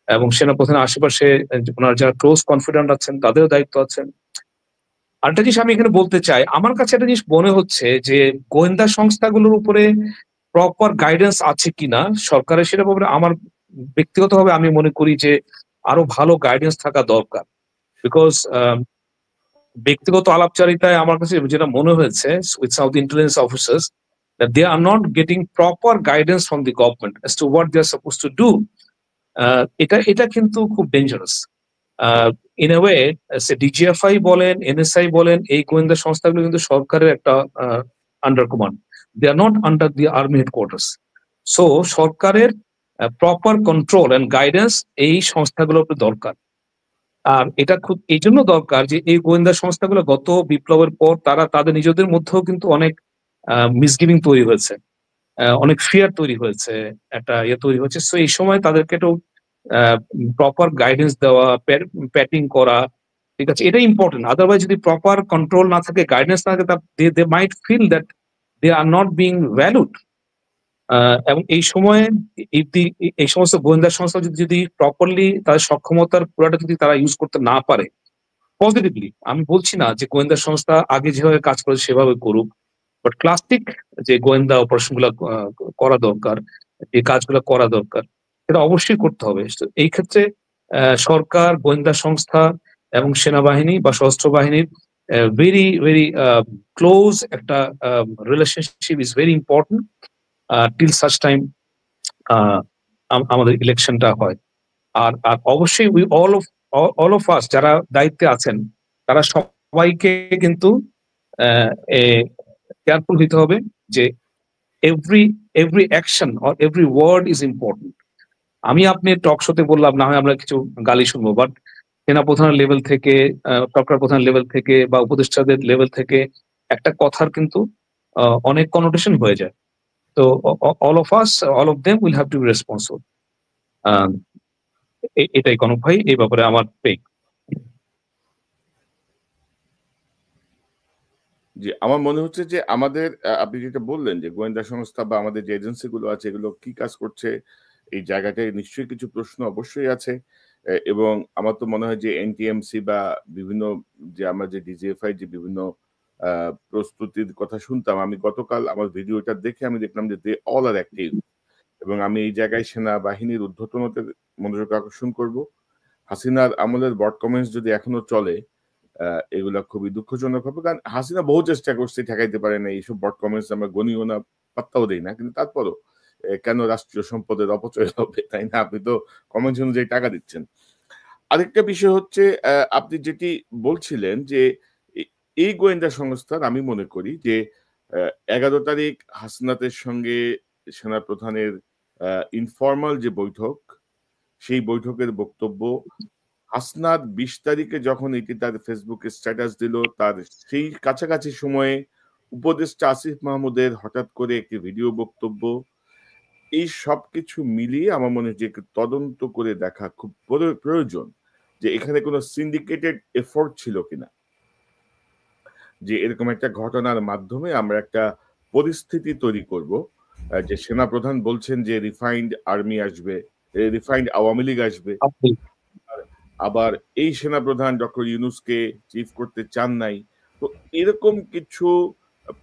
এবং সেনাপ্রধানের আশেপাশে ওনার যারা ক্লোজ কনফিডেন্ট আছেন তাদেরও দায়িত্ব আছে। আরেকটা জিনিস আমি এখানে বলতে চাই, আমার কাছে একটা জিনিস মনে হচ্ছে যে গোয়েন্দা সংস্থাগুলোর উপরে প্রপার গাইডেন্স আছে কিনা সরকারের, সেটা ব্যাপারে আমার ব্যক্তিগতভাবে আমি মনে করি যে আরো ভালো গাইডেন্স থাকা দরকার। বিকজ ব্যক্তিগত আলাপচারিতায় আমার কাছে যেটা মনে হয়েছে with some of the intelligence officers, that they are not getting proper guidance from the government as to what they are supposed to do. এটা কিন্তু খুব dangerous. In a way DGFI বলেন, এনএসআই বলেন, এই গোয়েন্দা সংস্থাগুলো কিন্তু সরকারের একটা under command, they are not under the army headquarters. So সরকারের প্রপার কন্ট্রোল অ্যান্ড গাইডেন্স এই সংস্থাগুলোর উপর দরকার। আর এটা খুব এই জন্য দরকার যে এই গোয়েন্দা সংস্থাগুলো গত বিপ্লবের পর তাদের নিজেদের মধ্যেও কিন্তু অনেক মিসগিভিং তৈরি হয়েছে, অনেক ফিয়ার তৈরি হয়েছে, একটা তৈরি হয়েছে। সো এই সময় তাদেরকে একটু প্রপার গাইডেন্স দেওয়া, প্যাটিং করা, ঠিক আছে, এটা ইম্পর্টেন্ট। আদারওয়াইজ যদি প্রপার কন্ট্রোল না থাকে, গাইডেন্স না থাকে, they might feel that they are not being valued. এবং এই সময়ে এই সমস্ত গোয়েন্দা সংস্থা যদি প্রপারলি তাদের সক্ষমতার পুরাটা যদি তারা ইউজ করতে না পারে পজিটিভলি, আমি বলছি না যে গোয়েন্দা সংস্থা আগে যেভাবে কাজ করে সেভাবে করুক, বাট ক্লাসিক যে গোয়েন্দা অপারেশন গুলা করা দরকার, যে কাজগুলো করা দরকার, এটা অবশ্যই করতে হবে। এই ক্ষেত্রে সরকার, গোয়েন্দা সংস্থা এবং সেনাবাহিনী বা সশস্ত্র বাহিনীর ভেরি ভেরি ক্লোজ একটা relationship is very important till such time আমাদের ইলেকশনটা হয়। আর অবশ্যই উই অল অফ আস যারা দায়িত্বে আছেন তারা সবাইকে কিন্তু কেয়ারফুল হইতে হবে যে every action or every word is important. আমি আপনি টক শোতে বললাম, না হয় আমরা কিছু গালি শুনবো, বাট সেনাপ্রধানের লেভেল থেকে, সরকার প্রধান লেভেল থেকে বা উপদেষ্টাদের লেভেল থেকে একটা কথার কিন্তু অনেক কনোটেশন হয়ে যায়। তো all of us, all of them will have to be responsible. এটাই কনক ভাই, এই ব্যাপারে আমার পেক। জি, আমার মনে হচ্ছে যে আমাদের আপনি যেটা বললেন যে গোয়েন্দা সংস্থা বা আমাদের যে এজেন্সি গুলো আছে এগুলো কি কাজ করছে এই জায়গাটায় নিশ্চয়ই কিছু প্রশ্ন অবশ্যই আছে। এবং আমার তো মনে হয় যে এনটিএমসি বা বিভিন্ন যে আমরা যে ডিজিএফআই যে বিভিন্ন প্রস্তুতির কথা শুনতাম, আমি গতকাল আমার ভিডিওটা দেখে আমি দেখলাম যে দে অল আর অ্যাক্টিভ। এবং আমি এই জায়গায় সেনাবাহিনীর ঊর্ধ্বতনদের মনোযোগ আকর্ষণ করব। হাসিনার আমলের বট কমেন্টস যদি এখনো চলে এগুলা খুবই দুঃখজনক হবে, কারণ হাসিনা বহু চেষ্টা করছে, ঠেকাইতে পারে না। এইসব বট কমেন্টস আমরা গণিও না, পাত্তাও দেই না, কিন্তু তারপরও কেন রাষ্ট্রীয় সম্পদের অপচয় হবে, তাই না? আপনি তো কমেন্টস অনুযায়ী টাকা দিচ্ছেন। আরেকটা বিষয় হচ্ছে আপনি যেটি বলছিলেন যে এই গোয়েন্দা সংস্থার আমি মনে করি যে 11 তারিখ হাসনাতের সঙ্গে সেনাপ্রধানের ইনফর্মাল যে বৈঠক, সেই বৈঠকের বক্তব্য হাসনাত 20 তারিখে যখন এটি তার ফেসবুকে স্ট্যাটাস দিল, তার সেই কাছাকাছি সময়ে উপদেষ্টা আসিফ মাহমুদের হঠাৎ করে একটি ভিডিও বক্তব্য, এই সবকিছু মিলিয়ে আমার মনে হয় যে তদন্ত করে দেখা খুব প্রয়োজন যে এখানে কোনো সিন্ডিকেটেড এফোর্ট ছিল কিনা, যে এরকম একটা ঘটনার মাধ্যমে আমরা একটা পরিস্থিতি তৈরি করব যে সেনাপ্রধান বলছেন যে রিফাইন্ড আর্মি আসবে, রিফাইন্ড আওয়ামী লীগ আসবে, আবার এই সেনাপ্রধান ডক্টর ইউনূসকে চিফ করতে চান নাই। তো এরকম কিছু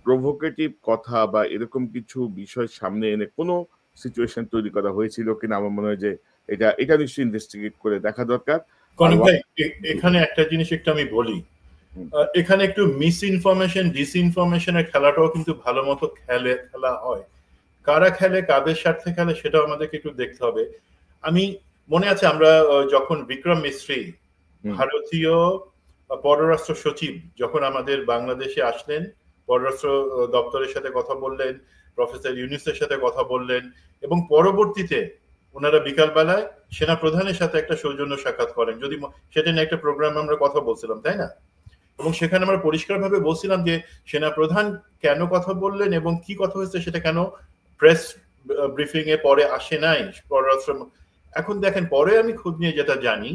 প্রভোকেটিভ কথা বা এরকম কিছু বিষয় সামনে এনে কোনো সিচুয়েশন তৈরি করা হয়েছিল কিনা, আমার মনে হয় যে এটা নিশ্চয়ই ইনভেস্টিগেট করে দেখা দরকার। কনক ভাই, এখানে একটা জিনিস একটু আমি বলি, এখানে একটু মিস ইনফরমেশন ডিসইনফরমেশনের খেলাটাও কিন্তু ভালো মতো খেলা হয়। কারা খেলে, কাদের স্বার্থে খেলে, সেটাও আমাদেরকে একটু দেখতে হবে। আমি মনে আছে আমরা যখন বিক্রম মিস্ত্রি ভারতীয় পররাষ্ট্র সচিব যখন আমাদের বাংলাদেশে আসলেন, পররাষ্ট্র দপ্তরের সাথে কথা বললেন, প্রফেসর ইউনূসের সাথে কথা বললেন, এবং পরবর্তীতে ওনারা বিকালবেলায় সেনা প্রধানের সাথে একটা সৌজন্য সাক্ষাৎ করেন। যদি সেটা নিয়ে একটা প্রোগ্রাম আমরা কথা বলছিলাম, তাই না? এবং সেখানে আমরা পরিষ্কারভাবে বলছিলাম যে সেনা প্রধান কেন কথা বললেন এবং কি কথা হয়েছে সেটা কেন প্রেস ব্রিফিং এ পরে আসে নাই পররাষ্ট্র। এখন দেখেন, পরে আমি খোঁজ নিয়ে যেটা জানি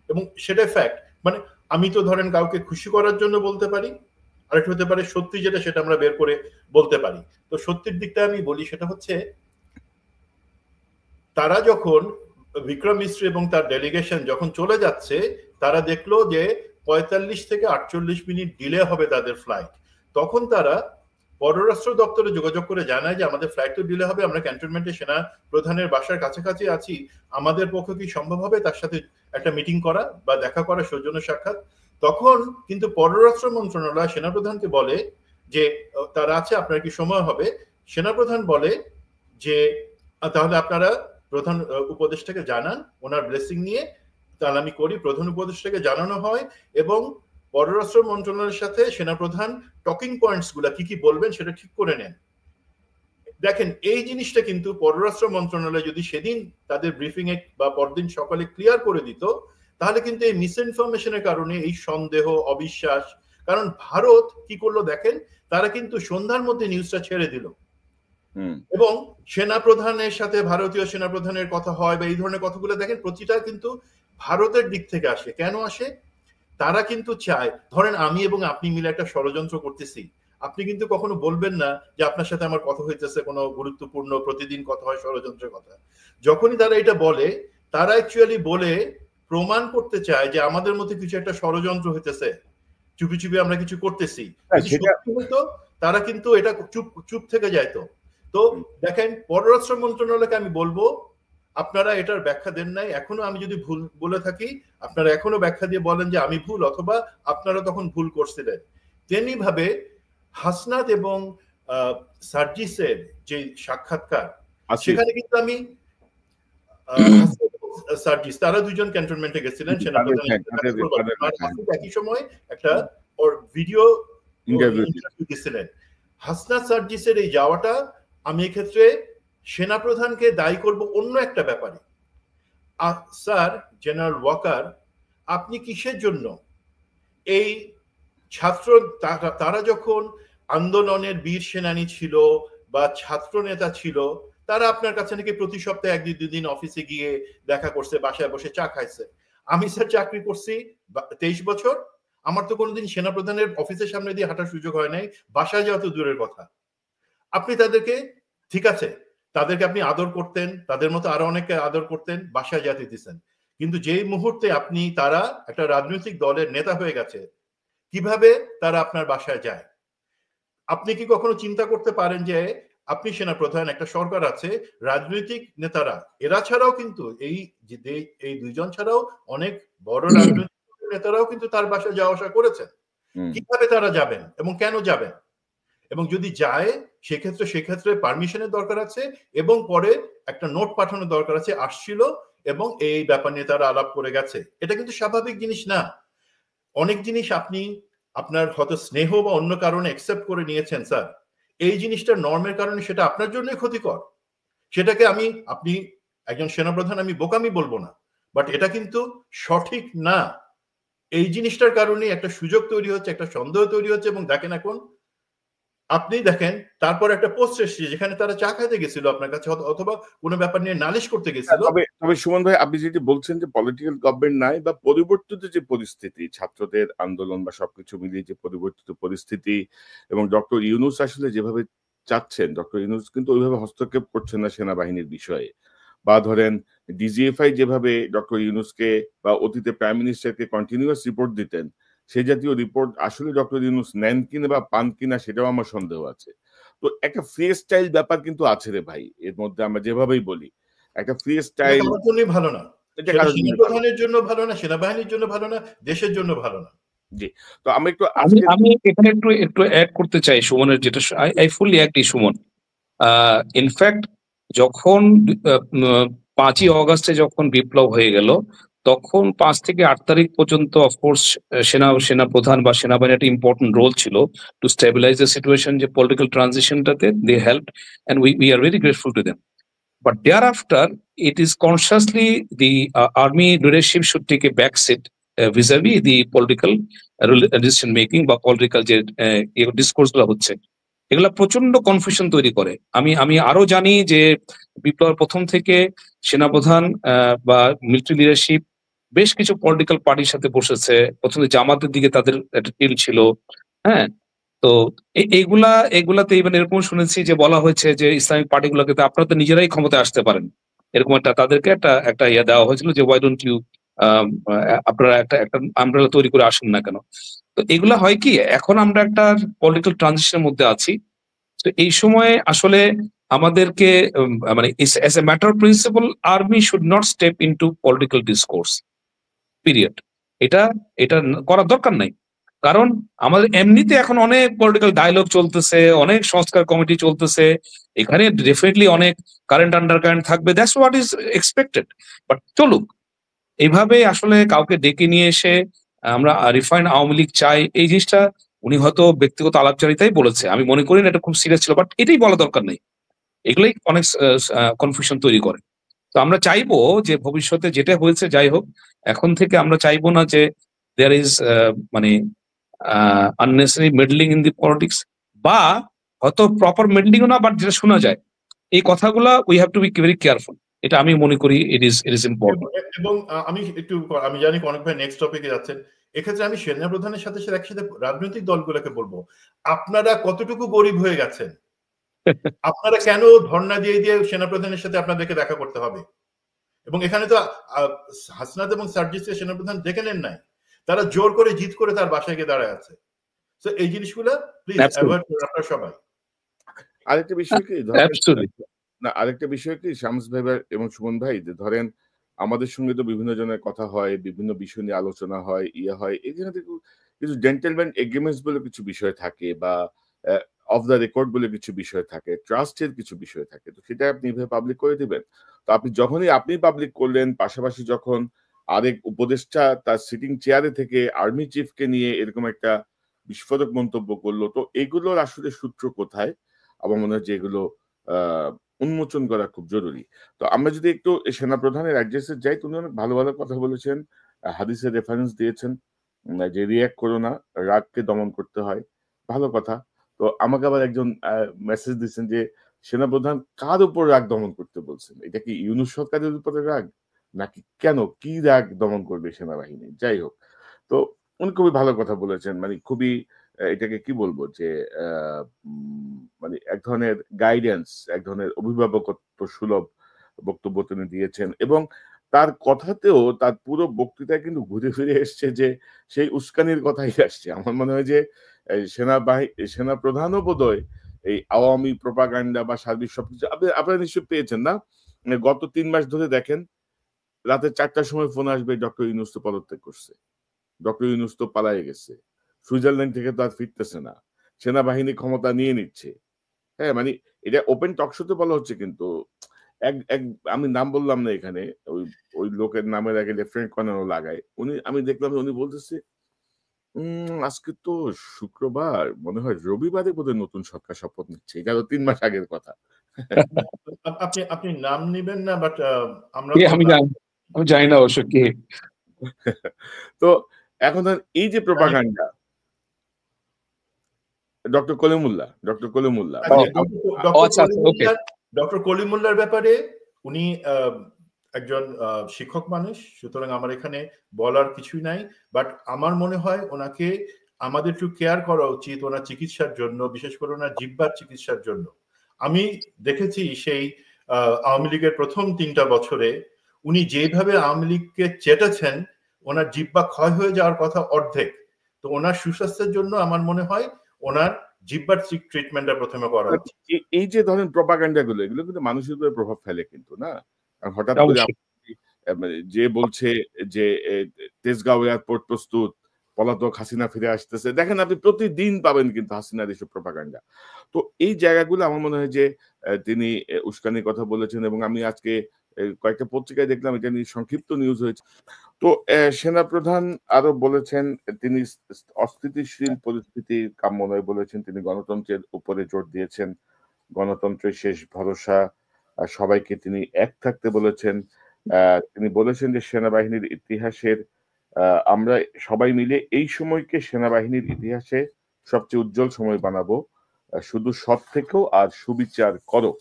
এবং সেটা ফ্যাক্ট, মানে আমি তো ধরেন কাউকে খুশি করার জন্য বলতে পারি, আরেকটা হতে পারে সত্যি যেটা সেটা আমরা বের করে বলতে পারি। তো সত্যির দিকটা আমি বলি, সেটা হচ্ছে তারা যখন বিক্রম মিস্ত্রি এবং তার ডেলিগেশন যখন চলে যাচ্ছে, তারা দেখলো যে 45 থেকে 48 মিনিট ডিলে হবে তাদের ফ্লাইট। তখন তারা পররাষ্ট্র দপ্তরে যোগাযোগ করে জানায় যে আমাদের ফ্লাইট তো ডিলে হবে, আমরা ক্যান্টনমেন্টে সেনা প্রধানের বাসার কাছাকাছি আছি, আমাদের পক্ষে কি সম্ভব হবে তার সাথে একটা মিটিং করা বা দেখা করা, সৌজন্য সাক্ষাৎ? তখন কিন্তু পররাষ্ট্র মন্ত্রণালয় সেনাপ্রধানকে বলে যে তারা আছে, আপনার কি সময় হবে? সেনাপ্রধান বলে যে তাহলে আপনারা প্রধান উপদেষ্টাকে জানান, ওনার ব্লেসিং নিয়ে তাহলে আমি করি। প্রধান উপদেষ্টাকে জানানো হয় এবং পররাষ্ট্র মন্ত্রণালয়ের সাথে সেনাপ্রধান টকিং পয়েন্টস গুলা কি কি বলবেন সেটা ঠিক করে নেন। দেখেন, এই জিনিসটা কিন্তু পররাষ্ট্র মন্ত্রণালয় যদি সেদিন তাদের ব্রিফিং এ বা পরদিন সকালে ক্লিয়ার করে দিত, তাহলে কিন্তু এই মিস ইনফরমেশনের কারণে এই সন্দেহ, অবিশ্বাস, কারণ ভারত কি করলো দেখেন, তারা কিন্তু সন্ধ্যার মধ্যে নিউজটা ছেড়ে দিল এবং সেনাপ্রধানের সাথে ভারতীয় সেনাপ্রধানের কথা হয় বা এই ধরনের কথাগুলো দেখেন প্রতিটা কিন্তু ভারতের দিক থেকে আসে। কেন আসে? তারা কিন্তু চায়, ধরেন আমি এবং আপনি মিলে একটা ষড়যন্ত্র করতেছি, আপনি কিন্তু কখনো বলবেন না যে আপনার সাথে আমার কথা হইতেছে কোনো গুরুত্বপূর্ণ, প্রতিদিন কথা হয় ষড়যন্ত্রের কথা। যখনই তারা এটা বলে, তারা অ্যাকচুয়ালি বলে প্রমাণ করতে চায় যে আমাদের মধ্যে কিছু একটা ষড়যন্ত্র হইতেছে, চুপি চুপি আমরা কিছু করতেছি। সত্যি হইতো তারা কিন্তু এটা চুপ থেকে যাইতো। তো দেখেন, পররাষ্ট্র মন্ত্রণালয়কে আমি বলবো আপনারা এটার ব্যাখ্যা দেন নাই। এখনো আমি যদি ভুল বলে থাকি, আপনারা এখনো ব্যাখ্যা দিয়ে বলেন যে আমি ভুল, অথবা আপনারা তখন ভুল করছিলেন। তেমনি ভাবে হাসনাত এবং সার্জিসের যে সাক্ষাৎকার, সেখানে কিন্তু আমি সার্জিস তারা দুইজন ক্যান্টনমেন্টে গেছিলেন, একই সময় একটা ভিডিও ইন্টারভিউ দিছিলেন। হাসনাত সার্জিসের এই যাওয়াটা আমি এক্ষেত্রে সেনাপ্রধানকে দায়ী করব অন্য একটা ব্যাপারে। স্যার জেনারেল ওয়াকার, আপনি কিসের জন্য এই ছাত্র, তারা যখন আন্দোলনের বীর সেনানী ছিল বা ছাত্র নেতা ছিল, তারা আপনার কাছে নাকি প্রতি সপ্তাহে 1-2 দিন অফিসে গিয়ে দেখা করছে, বাসায় বসে চা খাইছে। আমি স্যার চাকরি করছি 23 বছর, আমার তো কোনোদিন সেনাপ্রধানের অফিসের সামনে দিয়ে হাঁটার সুযোগ হয় নাই, বাসায় যাওয়া তো দূরের কথা। আপনি তাদেরকে, ঠিক আছে, তাদেরকে আপনি আদর করতেন, তাদের মতো আরো অনেককে আদর করতেন, বাসায় যেতে দিতেন, কিন্তু যেই মুহূর্তে তারা একটা রাজনৈতিক দলের নেতা হয়ে গেছে, কিভাবে তারা আপনার বাসায় যায়? আপনি কি কখনো চিন্তা করতে পারেন যে আপনি সেনাপ্রধান, একটা সরকার আছে, রাজনৈতিক নেতারা এরা ছাড়াও কিন্তু এই দুইজন ছাড়াও অনেক বড় রাজনৈতিক নেতারাও কিন্তু তার বাসায় যাওয়া আসা করেছেন। কিভাবে তারা যাবেন এবং কেন যাবেন? এবং যদি যায় সেক্ষেত্রে পারমিশনের দরকার আছে, এবং পরে একটা নোট পাঠানোর দরকার আছে, আসছিল এবং এই ব্যাপার নিয়ে তারা আলাপ করে গেছে। এটা কিন্তু স্বাভাবিক জিনিস না। অনেক জিনিস আপনি আপনার হয়তো স্নেহ বা অন্য কারণে অ্যাকসেপ্ট করে নিয়েছেন স্যার, এই জিনিসটা নর্মের কারণে সেটা আপনার জন্যই ক্ষতিকর। সেটাকে আপনি একজন সেনাপ্রধান, আমি বোকামি বলবো না, বাট এটা কিন্তু সঠিক না। এই জিনিসটার কারণে একটা সুযোগ তৈরি হচ্ছে, একটা সন্দেহ তৈরি হচ্ছে। এবং দেখেন এখন আপনি দেখেন তারপর একটা পোস্ট এসেছে যেখানে তারা চা খাইতে গেছিল আপনার কাছে, অথবা কোনো ব্যাপার নিয়ে নালিশ করতে গেছিল। তবে সুমন ভাই, আপনি যেটি বলছেন যে পলিটিক্যাল গভর্নমেন্ট নাই বা পরিবর্তিত যে পরিস্থিতি, ছাত্রদের আন্দোলন বা সবকিছু মিলিয়ে যে পরিবর্তিত পরিস্থিতি, এবং ডক্টর ইউনূস আসলে যেভাবে চাচ্ছেন, ডক্টর ইউনূস কিন্তু ওইভাবে হস্তক্ষেপ করছেন না সেনাবাহিনীর বিষয়ে। বা ধরেন ডিজিএফআই যেভাবে ডক্টর ইউনূসকে বা অতীতে প্রাইম মিনিস্টারকে কন্টিনিউয়াস রিপোর্ট দিতেন, সেই জাতীয় রিপোর্ট আসলে ডক্টর ইউনূস নেন কিনা বা পান কিনা সেটাও আমার সন্দেহ আছে। তো একটা ফ্রি স্টাইল ব্যাপার কিন্তু আছে রে ভাই এর মধ্যে, আমরা যেভাবেই বলি একটা ফ্রি স্টাইল। কারোর জন্যই ভালো না, সেনাপ্রধানের জন্য ভালো না, সেনাবাহিনীর জন্য ভালো না, দেশের জন্য ভালো না। জি, তো আমি এখানে একটু অ্যাড করতে চাই সুমনের, যেটা I fully agree Suman. In fact যখন 5ই অগাস্টে যখন বিপ্লব হয়ে গেল, তখন 5 থেকে 8 তারিখ পর্যন্ত অফকোর্স সেনাপ্রধান বা সেনাবাহিনীর একটা ইম্পর্টেন্ট রোল ছিল টু স্টেবিলাইজ দ্য সিচুয়েশন, যে পলিটিক্যাল ট্রানজিশনটাতে they help, and we are very grateful to them. But thereafter, it is consciously the army leadership should take a back seat vis-a-vis the political decision making বা political যে discourse গুলো হচ্ছে, এগুলা প্রচন্ড confusion তৈরি করে। আমি আরো জানি যে বিপ্লবের প্রথম থেকে সেনাপ্রধান বা মিলিটারি লিডারশিপ বেশ কিছু পলিটিক্যাল পার্টির সাথে বসেছে। প্রথমে জামাতের দিকে তাদের একটা টিল ছিল, হ্যাঁ। তো এগুলাতে ইভেন এরকম শুনেছি যে বলা হয়েছে যে ইসলামিক পার্টিগুলোকে তো আপনারা তো নিজেরাই ক্ষমতায় আসতে পারেন, এরকম তাদেরকে একটা ইয়ে দেওয়া হয়েছিল যে ওয়াই ডোন্ট ইউ, আপনারা একটা আমব্রেলা তৈরি করে আসেন না কেন। তো এগুলা হয় কি, এখন আমরা একটা পলিটিক্যাল ট্রানজিশনের মধ্যে আছি। তো এই সময়ে আসলে আমাদেরকে মানে as a matter of principle, army should not step into political discourse, period. এটা করার দরকার নাই। কারণ আমাদের এমনিতে এখন অনেক পলিটিক্যাল ডায়লগ চলতেছে, অনেক সংস্কার কমিটি চলতেছে, এখানে ডেফিনেটলি অনেক কারেন্ট আন্ডার কারেন্ট থাকবে, that's what is expected. But চলুক, এইভাবে আসলে কাউকে ডেকে নিয়ে এসে আমরা রিফাইন্ড আওয়ামী লীগ চাই, এই জিনিসটা উনি হয়তো ব্যক্তিগত আলাপচারিতাই বলেছে, আমি মনে করি না এটা খুব সিরিয়াস ছিল, বাট এটাই বলা দরকার নেই। এগুলোই অনেক কনফিউশন তৈরি করে। তো আমরা চাইবো যে ভবিষ্যতে যেটা হয়েছে যাই হোক, এখন থেকে আমরা চাইবো না যে দেয়ার ইজ মানে unnecessary meddling in the politics, বা হয়তো প্রপার মেডলিংও না, বাট যেটা শোনা যায় এই কথাগুলা we have to be very careful. এটা আমি মনে করি ইট ইজ ইম্পর্টেন্ট। এবং আমি জানি অনেক ভাই নেক্সট টপিকে যাচ্ছেন, এক্ষেত্রে আমি সেনাপ্রধানের সাথে একসাথে রাজনৈতিক দলগুলোকে বলবো, আপনারা কতটুকু গরিব হয়ে গেছেন? আপনারা কেন ধর্ণা দিয়ে সেনাপ্রধানের সাথে আপনাদেরকে দেখা করতে হবে? এবং এখানে তো হাসনাত এবং সার্জিসকে সেনাপ্রধান দেখে নেন নাই, তারা জোর করে জিত করে তার বাসায় গিয়ে দাঁড়ায় আছে। তো এই জিনিসগুলো প্লিজ অ্যাভয়েড করুন আপনারা সবাই। আরেকটা বিষয় কি শামস ভাই এবং সুমন ভাই, যে ধরেন আমাদের সঙ্গে তো বিভিন্ন জনের কথা হয়, বিভিন্ন বিষয় নিয়ে আলোচনা হয়, হয়, এখানে কিছু জেন্টেলম্যান এগ্রিমেন্টস বলে কিছু বিষয় থাকে, বা অফ দ্য রেকর্ড বলে কিছু বিষয় থাকে, ট্রাস্টের কিছু বিষয় থাকে। তো সেটা আপনি পাবলিক করে দিবেন। তো আপনি পাবলিক করলেন, পাশাপাশি যখন আরেক উপদেষ্টা তার সিটিং চেয়ারে থেকে আর্মি চিফকে নিয়ে এরকম একটা বিস্ফোরক মন্তব্য করলো, তো এগুলোর আসলে সূত্র কোথায়? আমার মনে হয় যে এগুলো উন্মোচন করা খুব জরুরি। তো আমরা যদি একটু সেনাপ্রধানের অ্যাড্রেসে যাই, তুমি অনেক ভালো ভালো কথা বলেছেন, হাদিসের রেফারেন্স দিয়েছেন যে রিয়াক্ট করো না, রাগকে দমন করতে হয়, ভালো কথা। তো আমাকে আবার একজন মেসেজ দিচ্ছেন যে সেনাপ্রধান কার উপর রাগ দমন করতে বলছেন? এটা কি ইউনূস সরকারের উপরে রাগ, নাকি কেন, কি রাগ দমন করবে সেনাবাহিনী? যাই হোক, তো উনি খুবই ভালো কথা বলেছেন, মানে খুবই এটাকে কি বলবো যে মানে এক ধরনের গাইডেন্স, এক ধরনের অভিভাবকত্ব সুলভ বক্তব্য তিনি দিয়েছেন, এবং তার কথাতেও তার পুরো বক্তৃতায় কিন্তু ঘুরে ফিরে এসছে যে সেই উস্কানির কথাই আসছে। আমার মনে হয় যে সেনাপ্রধানও বোধহয় এই আওয়ামী প্রোপাগান্ডা বা সার্বিক সবকিছু আপনারা নিশ্চয়ই পেয়েছেন না? গত ৩ মাস ধরে দেখেন রাতে ৪টার সময় ফোন আসবে, ডক্টর ইউনূস তো পদত্যাগ করছে, ডক্টর ইউনূস তো পালায়ে গেছে, সুইজারল্যান্ড থেকে তো আর ফিরতেছে না, সেনাবাহিনী ক্ষমতা নিয়ে নিচ্ছে। হ্যাঁ, মানে এটা ওপেন টক শোতে বলা হচ্ছে, কিন্তু এক এক আমি নাম বললাম না এখানে, ওই ওই লোকের নামের আগে লেফটেন্যান্ট কর্নেল লাগায়, আমি দেখলাম উনি বলতেছে আজকে তো শুক্রবার, মনে হয় রবিবারে বোধহয় নতুন সরকার শপথ নিচ্ছে। এটা তো ৩ মাস আগের কথা। আপনি আপনি নাম নিবেন না, বাট আমরা আমি জানি না অবশ্য কে। তো এখন এই যে প্রোপাগান্ডা, ডক্টর কলিমুল্লাহ ডক্টর কলিমুল্লাহর ব্যাপারে উনি একজন শিক্ষক মানুষ, সুতরাং আমার এখানে বলার কিছুই নাই, বাট আমার মনে হয় ওনাকে আমাদের একটু কেয়ার করা উচিত ওনার চিকিৎসার জন্য, বিশেষ করে ওনার জিহ্বার চিকিৎসার জন্য। আমি দেখেছি সেই আওয়ামী লীগের প্রথম ৩টা বছরে উনি যেভাবে আওয়ামী লীগকে চেটেছেন, ওনার জিহ্বা ক্ষয় হয়ে যাওয়ার কথা অর্ধেক। তো ওনার সুস্বাস্থ্যের জন্য আমার মনে হয় ওনার জিহ্বার ট্রিটমেন্টটা প্রথমে করা উচিত। এই যে ধরেন প্রোপাগান্ডা গুলো, এগুলো কিন্তু মানুষের উপরে প্রভাব ফেলে কিন্তু না। হঠাৎ করে যে বলছে যে তেজগাঁও এয়ারপোর্ট প্রস্তুত, পলাতক হাসিনা ফিরে আসতেছে, দেখেন আপনি প্রতিদিন পাবেন কিন্তু হাসিনার এসব প্রোপাগান্ডা। তো এই জায়গাগুলো আমার মনে হয় যে তিনি উস্কানির কথা বলেছেন, এবং আমি আজকে কয়েকটা পত্রিকায় দেখলাম এটা নিয়ে সংক্ষিপ্ত নিউজ হয়েছে। তো সেনাপ্রধান আরো বলেছেন তিনি অস্থিতিশীল পরিস্থিতি কাম্য নয় বলেছেন, তিনি গণতন্ত্রের উপরে জোর দিয়েছেন, গণতন্ত্রের শেষ ভরসা, সবাইকে তিনি এক থাকতে বলেছেন। তিনি বলেছেন যে সেনাবাহিনীর ইতিহাসের আমরা সবাই মিলে এই সময়কে সেনাবাহিনীর ইতিহাসে সবচেয়ে উজ্জ্বল সময় বানাবো, শুধু সৎ থেকেও আর সুবিচার করো।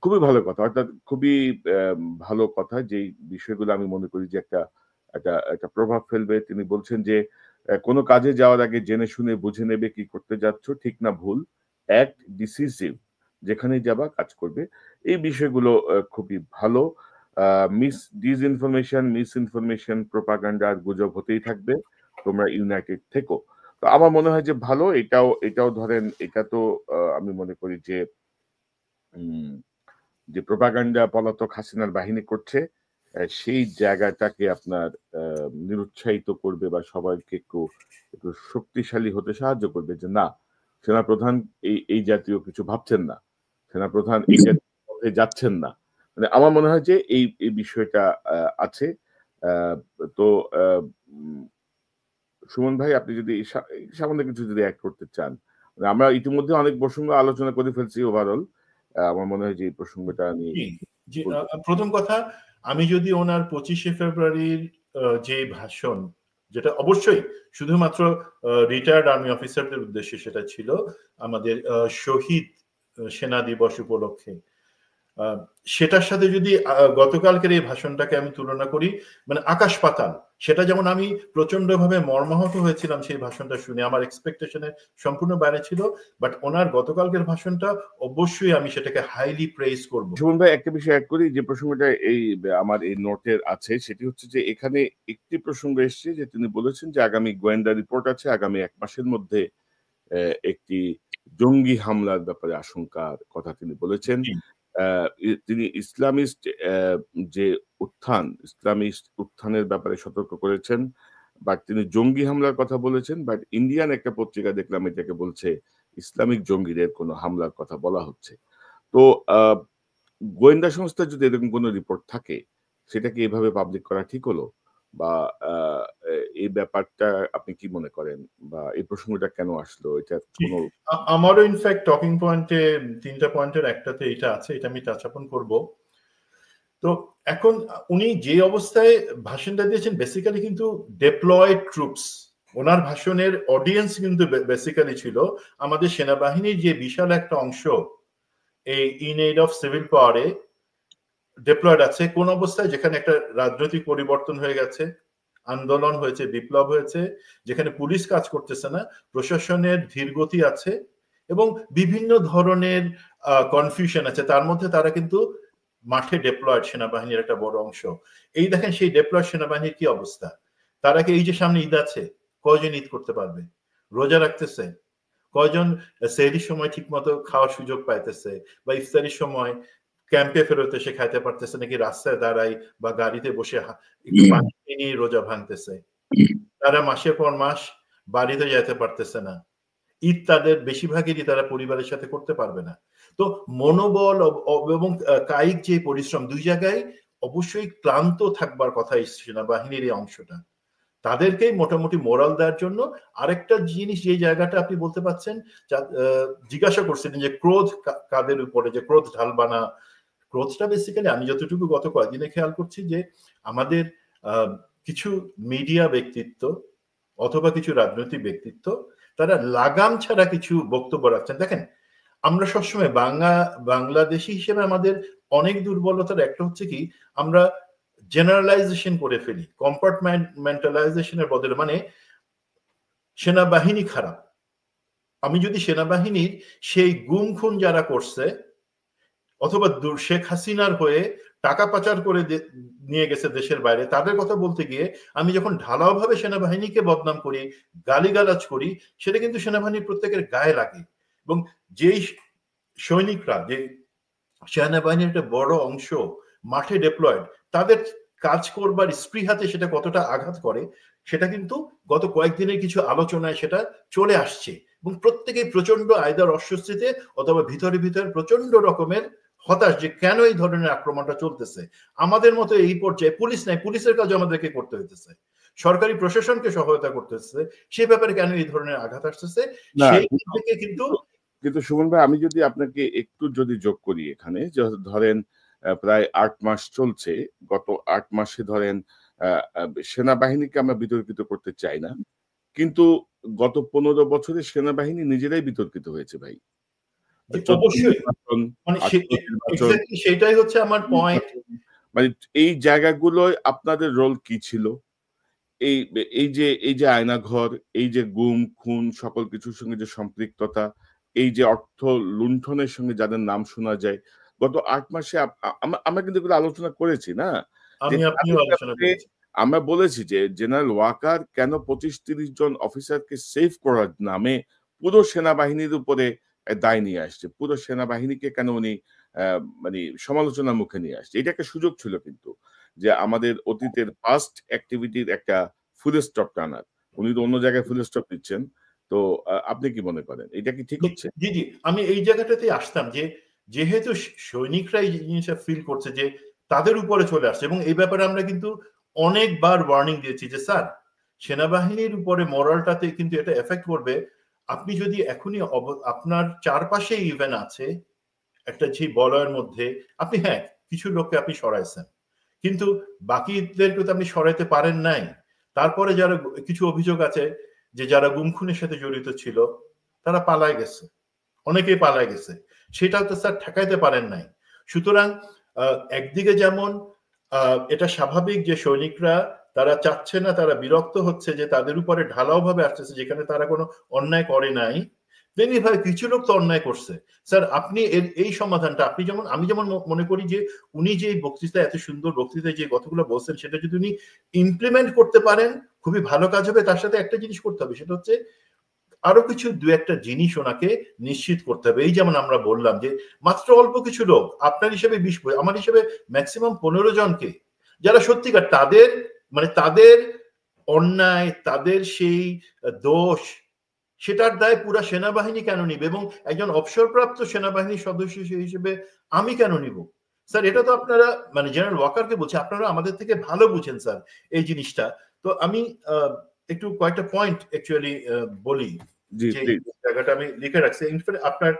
খুবই ভালো কথা, অর্থাৎ খুবই ভালো কথা, যে বিষয়গুলো আমি মনে করি যে একটা প্রভাব ফেলবে। তিনি বলছেন যে কোনো কাজে যাওয়ার আগে জেনে শুনে বুঝে নেবে কি করতে যাচ্ছ, ঠিক না ভুল, অ্যাক্ট ডিসিসিভ, যেখানেই যাবা কাজ করবে। এই বিষয়গুলো খুবই ভালো। মিস ইনফরমেশন, প্রোপাগান্ডা আর গুজব হতেই থাকবে, তোমরা ইউনাইটেড থেকো। তো আমার মনে হয় যে ভালো, এটাও ধরেন, এটা তো আমি মনে করি যে যে প্রোপাগান্ডা পলাতক হাসিনার বাহিনী করছে, সেই জায়গাটাকে আপনার নিরুৎসাহিত করবে বা সবাইকে একটু শক্তিশালী হতে সাহায্য করবে, যে না, সেনাপ্রধান এই জাতীয় কিছু ভাবছেন না, সেনাপ্রধান এই জাতীয় যাচ্ছেন না। মানে আমার মনে হয় যে এই বিষয়টা আছে। তো সুমন ভাই, আপনি যদি সামান্য কিছু যদি অ্যাড করতে চান। মানে আমরা ইতিমধ্যে অনেক প্রসঙ্গ আলোচনা করে ফেলছি ওভারঅল, আমার মনে হয় যে এই প্রসঙ্গটা নিয়ে প্রথম কথা, আমি যদি ওনার 25শে ফেব্রুয়ারির যে ভাষণ, যেটা অবশ্যই শুধুমাত্র রিটায়ার্ড আর্মি অফিসারদের উদ্দেশ্যে সেটা ছিল, আমাদের শহীদ সেনা দিবস উপলক্ষে, সেটার সাথে যদি গতকালকের এই ভাষণটাকে আমি তুলনা করি, মানে আকাশ পাতাল। সেটা যেমন আমি প্রচন্ড ভাবে মর্মাহত হয়েছিলাম সেই ভাষণটা শুনে, আমার এক্সপেকটেশনের সম্পূর্ণ বাইরে ছিল, বাট ওনার গতকালকের ভাষণটা অবশ্যই আমি সেটাকে হাইলি প্রেইজ করব। সুমন ভাই, একটা বিষয় অ্যাড করি, যে প্রসঙ্গটা আমার এই নোটের আছে, সেটি হচ্ছে যে এখানে একটি প্রসঙ্গ এসেছে যে তিনি বলেছেন যে আগামী গোয়েন্দা রিপোর্ট আছে, আগামী 1 মাসের মধ্যে একটি জঙ্গি হামলার ব্যাপারে আশঙ্কার কথা তিনি বলেছেন। তিনি ইসলামিস্ট যে ইসলামিস্ট উত্থানের ব্যাপারে সতর্ক করেছেন, বাট তিনি জঙ্গি হামলার কথা বলেছেন। বাট ইন্ডিয়ান একটা পত্রিকা দেখলাম এটাকে বলছে ইসলামিক জঙ্গিদের কোনো হামলার কথা বলা হচ্ছে। তো গোয়েন্দা সংস্থার যদি এরকম কোনো রিপোর্ট থাকে, সেটাকে এভাবে পাবলিক করা ঠিক হলো, বা এই ব্যাপারটা আপনি কি মনে করেন, বা এই প্রসঙ্গটা কেন আসলো? এটা কোনো আমারও ইনফ্যাক্ট টকিং পয়েন্টে 3টা পয়েন্টের একটাতে এটা আছে, এটা আমি টাচ আপন করব। তো এখন উনি যে অবস্থায় ভাষণটা দিয়েছেন, বেসিক্যালি কিন্তু ডেপ্লয়েড ট্রুপস, ওনার ভাষণের অডিয়েন্স কিন্তু বেসিক্যালি ছিল আমাদের সেনাবাহিনীর যে বিশাল একটা অংশ, এই ইন এইড অফ সিভিল পাওয়ারে ডিপ্লয়েড আছে কোন অবস্থায়, যেখানে একটা রাজনৈতিক পরিবর্তন হয়ে গেছে, আন্দোলন হয়েছে, বিপ্লব হয়েছে, যেখানে পুলিশ কাজ করতেছে না, প্রশাসনের ধীরগতি আছে এবং বিভিন্ন ধরনের কনফিউশন আছে, তার মধ্যে তারা কিন্তু মাঠে ডিপ্লয়েড সেনাবাহিনীর একটা বড় অংশ। এই দেখেন সেই ডিপ্লয়েড সেনাবাহিনীর কি অবস্থা। তারা কি এই যে সামনে ঈদ আছে, কয়জন ঈদ করতে পারবে, রোজা রাখতেছে, কয়জন সেহরির সময় ঠিক মতো খাওয়ার সুযোগ পাইতেছে, বা ইফতারির সময় ক্যাম্পে ফেরত এসে খাইতে পারতেছে, নাকি রাস্তায় দাঁড়াই বা গাড়িতে বসে একটু পানি নিয়ে রোজা ভাঙতেছে। তারা মাসের পর মাস বাড়িতে যেতে পারতেছে না, ঈদ তাদের বেশিরভাগেরই তারা পরিবারের সাথে করতে পারবে না। তো মনোবল এবং কায়িক যে পরিশ্রম, দুই জায়গায় অবশ্যই ক্লান্ত থাকবার কথা এই সেনাবাহিনীর এই অংশটা। তাদেরকেই মোটামুটি মোরাল দেওয়ার জন্য আরেকটা জিনিস, যে জায়গাটা আপনি বলতে পারছেন, জিজ্ঞাসা করছিলেন যে ক্রোধ কাদের উপরে, যে ক্রোধ ঢালবানা। ক্রোধটা বেসিক্যালি আমি যতটুকু গত কয়েকদিনে খেয়াল করছি যে আমাদের কিছু মিডিয়া ব্যক্তিত্ব অথবা কিছু রাজনৈতিক ব্যক্তিত্ব তারা লাগাম ছাড়া কিছু বক্তব্য রাখছেন। দেখেন, আমরা সবসময় বাংলাদেশি হিসেবে আমাদের অনেক দুর্বলতার একটা হচ্ছে কি, আমরা জেনারেলাইজেশন করে ফেলি, কম্পার্টমেন্টালাইজেশনের বদলে, মানে সেনাবাহিনী খারাপ। আমি যদি সেনাবাহিনীর সেই গুম খুন যারা করছে অথবা শেখ হাসিনার হয়ে টাকা পাচার করে নিয়ে গেছে দেশের বাইরে, তাদের কথা বলতে গিয়ে আমি যখন ঢালাও ভাবে সেনাবাহিনীকে বদনাম করি, গালিগালাজ করি, সেটা কিন্তু সেনাবাহিনীর প্রত্যেকের গায়ে লাগে। এবং যেই সৈনিকরা, যে সেনাবাহিনীর একটা বড় অংশ মাঠে ডিপ্লয়েড, তাদের কাজ করবার স্পৃহাতে সেটা কতটা আঘাত করে সেটা কিন্তু গত কয়েকদিনের কিছু আলোচনায় সেটা চলে আসছে। এবং প্রত্যেকে প্রচন্ড আয়দার অস্বস্তিতে অথবা ভিতরে ভিতরে প্রচন্ড রকমের হতাশ যে কেন এই ধরনের আক্রমণটা চলতেছে। আমাদের মতো এই পর্যায়ে পুলিশ নাই, পুলিশের কাজ আমাদেরকে করতে হইতেছে, সরকারি প্রশাসনকে সহায়তা করতে হচ্ছে, সে ব্যাপারে কেন এই ধরনের আঘাত আসতেছে সেই থেকে কিন্তু সুমন ভাই, আমি যদি আপনাকে একটু যদি যোগ করি এখানে, ধরেন প্রায় 8 মাস চলছে, গত 8 মাসে ধরেন সেনাবাহিনীকে আমরা বিতর্কিত করতে চাই না, কিন্তু গত 15 বছরে সেনাবাহিনী নিজেরাই বিতর্কিত হয়েছে ভাই। অবশ্যই, মানে সেটাই হচ্ছে আমার পয়েন্ট। মানে এই জায়গাগুলোয় আপনাদের রোল কি ছিল? এই যে আয়নাঘর, এই যে গুম খুন, সকল কিছুর সঙ্গে যে সম্পৃক্ততা, এই যে অর্থ লুণ্ঠনের সঙ্গে যাদের নাম শোনা যায়, গত 8 মাসে আমরা কিন্তু এগুলো আলোচনা করেছি না? আমরা বলেছি যে জেনারেল ওয়াকার কেন 25-30 জন অফিসারকে সেভ করার নামে পুরো সেনাবাহিনীর উপরে দায় নিয়ে আসছে, পুরো সেনাবাহিনীকে কেন উনি মানে সমালোচনার মুখে নিয়ে আসছে। এটা একটা সুযোগ ছিল কিন্তু, যে আমাদের অতীতের পাস্ট অ্যাক্টিভিটির একটা ফুল স্টপ টানার। উনি তো অন্য জায়গায় ফুল স্টপ দিচ্ছেন। তো আপনি কি মনে করেন, এটা কি ঠিক হচ্ছে? জি জি, আমি এই জায়গাটাতে আসতাম যে যেহেতু সৈনিকরা এই জিনিসটা ফিল করছে যে তাদের উপরে চলে আসছে, এবং এই ব্যাপারে আমরা কিন্তু অনেকবার ওয়ার্নিং দিয়েছি যে স্যার, সেনাবাহিনীর উপরে মোরালটাতে কিন্তু এটা এফেক্ট করবে। আপনি যদি এখনই আপনার চারপাশে ইভেন আছে একটা যে বলয়ের মধ্যে, আপনি হ্যাঁ কিছু লোককে আপনি সরাইছেন, কিন্তু বাকিদেরকে তো আপনি সরাইতে পারেন নাই। তারপরে যারা কিছু অভিযোগ আছে যে যারা গুম খুনের সাথে জড়িত ছিল তারা পালায় গেছে, অনেকেই পালায় গেছে, সেটাও তো স্যার ঠেকাইতে পারেন নাই। সুতরাং একদিকে যেমন এটা স্বাভাবিক যে সৈনিকরা তারা চাচ্ছে না, তারা বিরক্ত হচ্ছে যে তাদের উপরে ঢালাও ভাবে আসতেছে যেখানে তারা কোনো অন্যায় করে নাই, তেমনি ভাই কিছু লোক তো অন্যায় করছে। স্যার আপনি এই সমাধানটা আপনি যেমন, আমি যেমন মনে করি যে উনি যে বক্তৃতা, এত সুন্দর বক্তৃতায় যে কথাগুলো বলছেন সেটা যদি উনি ইমপ্লিমেন্ট করতে পারেন খুবই ভালো কাজ হবে। তার সাথে একটা জিনিস করতে হবে, সেটা হচ্ছে আরো কিছু দু একটা জিনিস ওনাকে নিশ্চিত করতে হবে। এই যেমন আমরা বললাম যে মাত্র অল্প কিছু লোক, আপনার হিসেবে 20, আমার হিসেবে ম্যাক্সিমাম 15 জনকে, যারা সত্যিকার তাদের মানে তাদের অন্যায়, তাদের সেই দোষ, সেটার দায় পুরা সেনাবাহিনী কেন নিবে, এবং একজন অবসরপ্রাপ্ত সেনাবাহিনীর সদস্য হিসেবে আমি কেন নিব? স্যার এটা তো আপনারা, মানে জেনারেল ওয়াকারকে বলছি, আপনারা আমাদের থেকে ভালো বুঝেন স্যার এই জিনিসটা। তো আমি একটু কয়েকটা পয়েন্ট অ্যাকচুয়ালি বলি, যে জায়গাটা আমি লিখে রাখছি। ইনফ্যাক্ট আপনার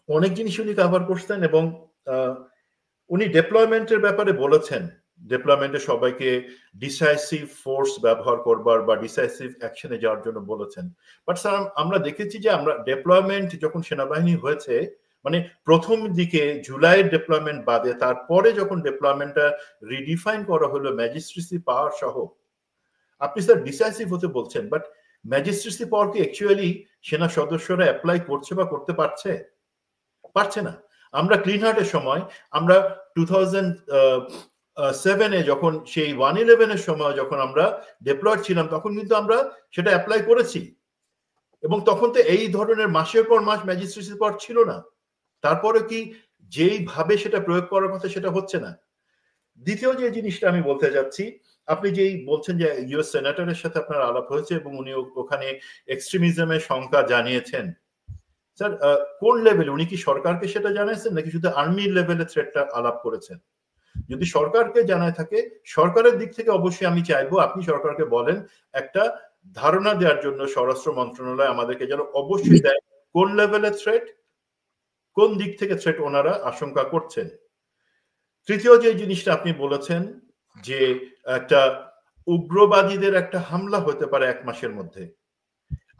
অনেক জিনিস উনি কভার করছেন, এবং উনি ডেপ্লয়মেন্টের ব্যাপারে বলেছেন ডিপ্লয়মেন্টে সবাইকে ডিসাইসিভ ফোর্স ব্যবহার করবার বা ডিসাইসিভ অ্যাকশনে যাওয়ার জন্য বলেছেন। বাট স্যার আমরা দেখেছি যে আমরা ডিপ্লয়মেন্ট যখন সেনাবাহিনী হয়েছে, মানে প্রথম দিকে জুলাইয়ের ডিপ্লয়মেন্ট বাদে তারপরে যখন ডিপ্লয়মেন্টটা রিডিফাইন করা হলো ম্যাজিস্ট্রেসি পাওয়ার সহ, আপনি স্যার ডিসাইসিভ হতে বলছেন, বাট ম্যাজিস্ট্রেসি পাওয়ার কি অ্যাকচুয়ালি সেনা সদস্যরা অ্যাপ্লাই করছে বা করতে পারছে না। আমরা ক্লিন হার্টের সময়, আমরা 2007-এ যখন সেই 111-এর সময় যখন আমরা ডিপ্লয়েড ছিলাম, তখন কিন্তু আমরা সেটা অ্যাপ্লাই করেছি, এবং তখন তো এই ধরনের মাসের পর মাস ম্যাজিস্ট্রেসি পাওয়ার ছিল না। তারপরে কি যেইভাবে সেটা প্রয়োগ করার কথা সেটা হচ্ছে না। দ্বিতীয় যে জিনিসটা আমি বলতে যাচ্ছি, আপনি যেই বলছেন যে ইউএস সেনেটরের সাথে আপনার আলাপ হয়েছে এবং উনি ওখানে এক্সট্রিমিজমের সংখ্যা জানিয়েছেন, স্যার কোন লেভেলে? উনি কি সরকারকে সেটা জানিয়েছেন নাকি শুধু আর্মি লেভেলে থ্রেটটা আলাপ করেছেন? যদি সরকারকে জানায় থাকে, সরকারের দিক থেকে অবশ্যই আমি চাইবো আপনি সরকারকে বলেন একটা ধারণা দেওয়ার জন্য স্বরাষ্ট্র মন্ত্রণালয় আমাদেরকে যেন অবশ্যই দেয় কোন লেভেলে থ্রেট, কোন দিক থেকে থ্রেট ওনারা আশঙ্কা করছেন। তৃতীয় যে জিনিসটা আপনি বলেছেন যে একটা উগ্রবাদীদের একটা হামলা হতে পারে 1 মাসের মধ্যে,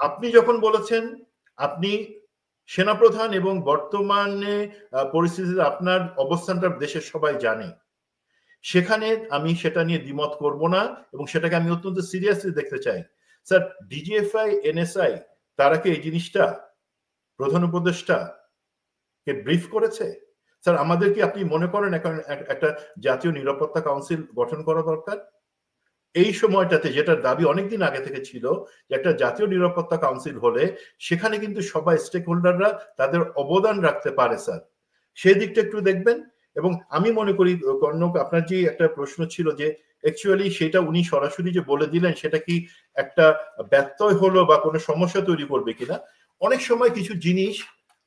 আপনি যখন বলেছেন আপনি সেনাপ্রধান এবং বর্তমানে পরিস্থিতিতে আপনার অবস্থানটা দেশের সবাই জানে, সেখানে আমি সেটা নিয়ে দ্বিমত করব না এবং সেটাকে আমি অত্যন্ত সিরিয়াসলি দেখতে চাই। স্যার ডিজিএফআই, এনএসআই তারা কি এই জিনিসটা প্রধান উপদেষ্টা কে ব্রিফ করেছে? স্যার আমাদের কি আপনি মনে করেন এখন একটা জাতীয় নিরাপত্তা কাউন্সিল গঠন করা দরকার? এই সময়টাতে যেটার দাবি অনেকদিন আগে থেকে ছিল যে একটা জাতীয় নিরাপত্তা কাউন্সিল হলে সেখানে কিন্তু সবাই স্টেক হোল্ডাররা তাদের অবদান রাখতে পারে স্যার, সেই দিকটা একটু দেখবেন। এবং আমি মনে করি কর্ণক আপনার যে একটা প্রশ্ন ছিল যে অ্যাকচুয়ালি সেটা উনি সরাসরি যে বলে দিলেন সেটা কি একটা ব্যত্যয় হলো বা কোনো সমস্যা তৈরি করবে কিনা। অনেক সময় কিছু জিনিস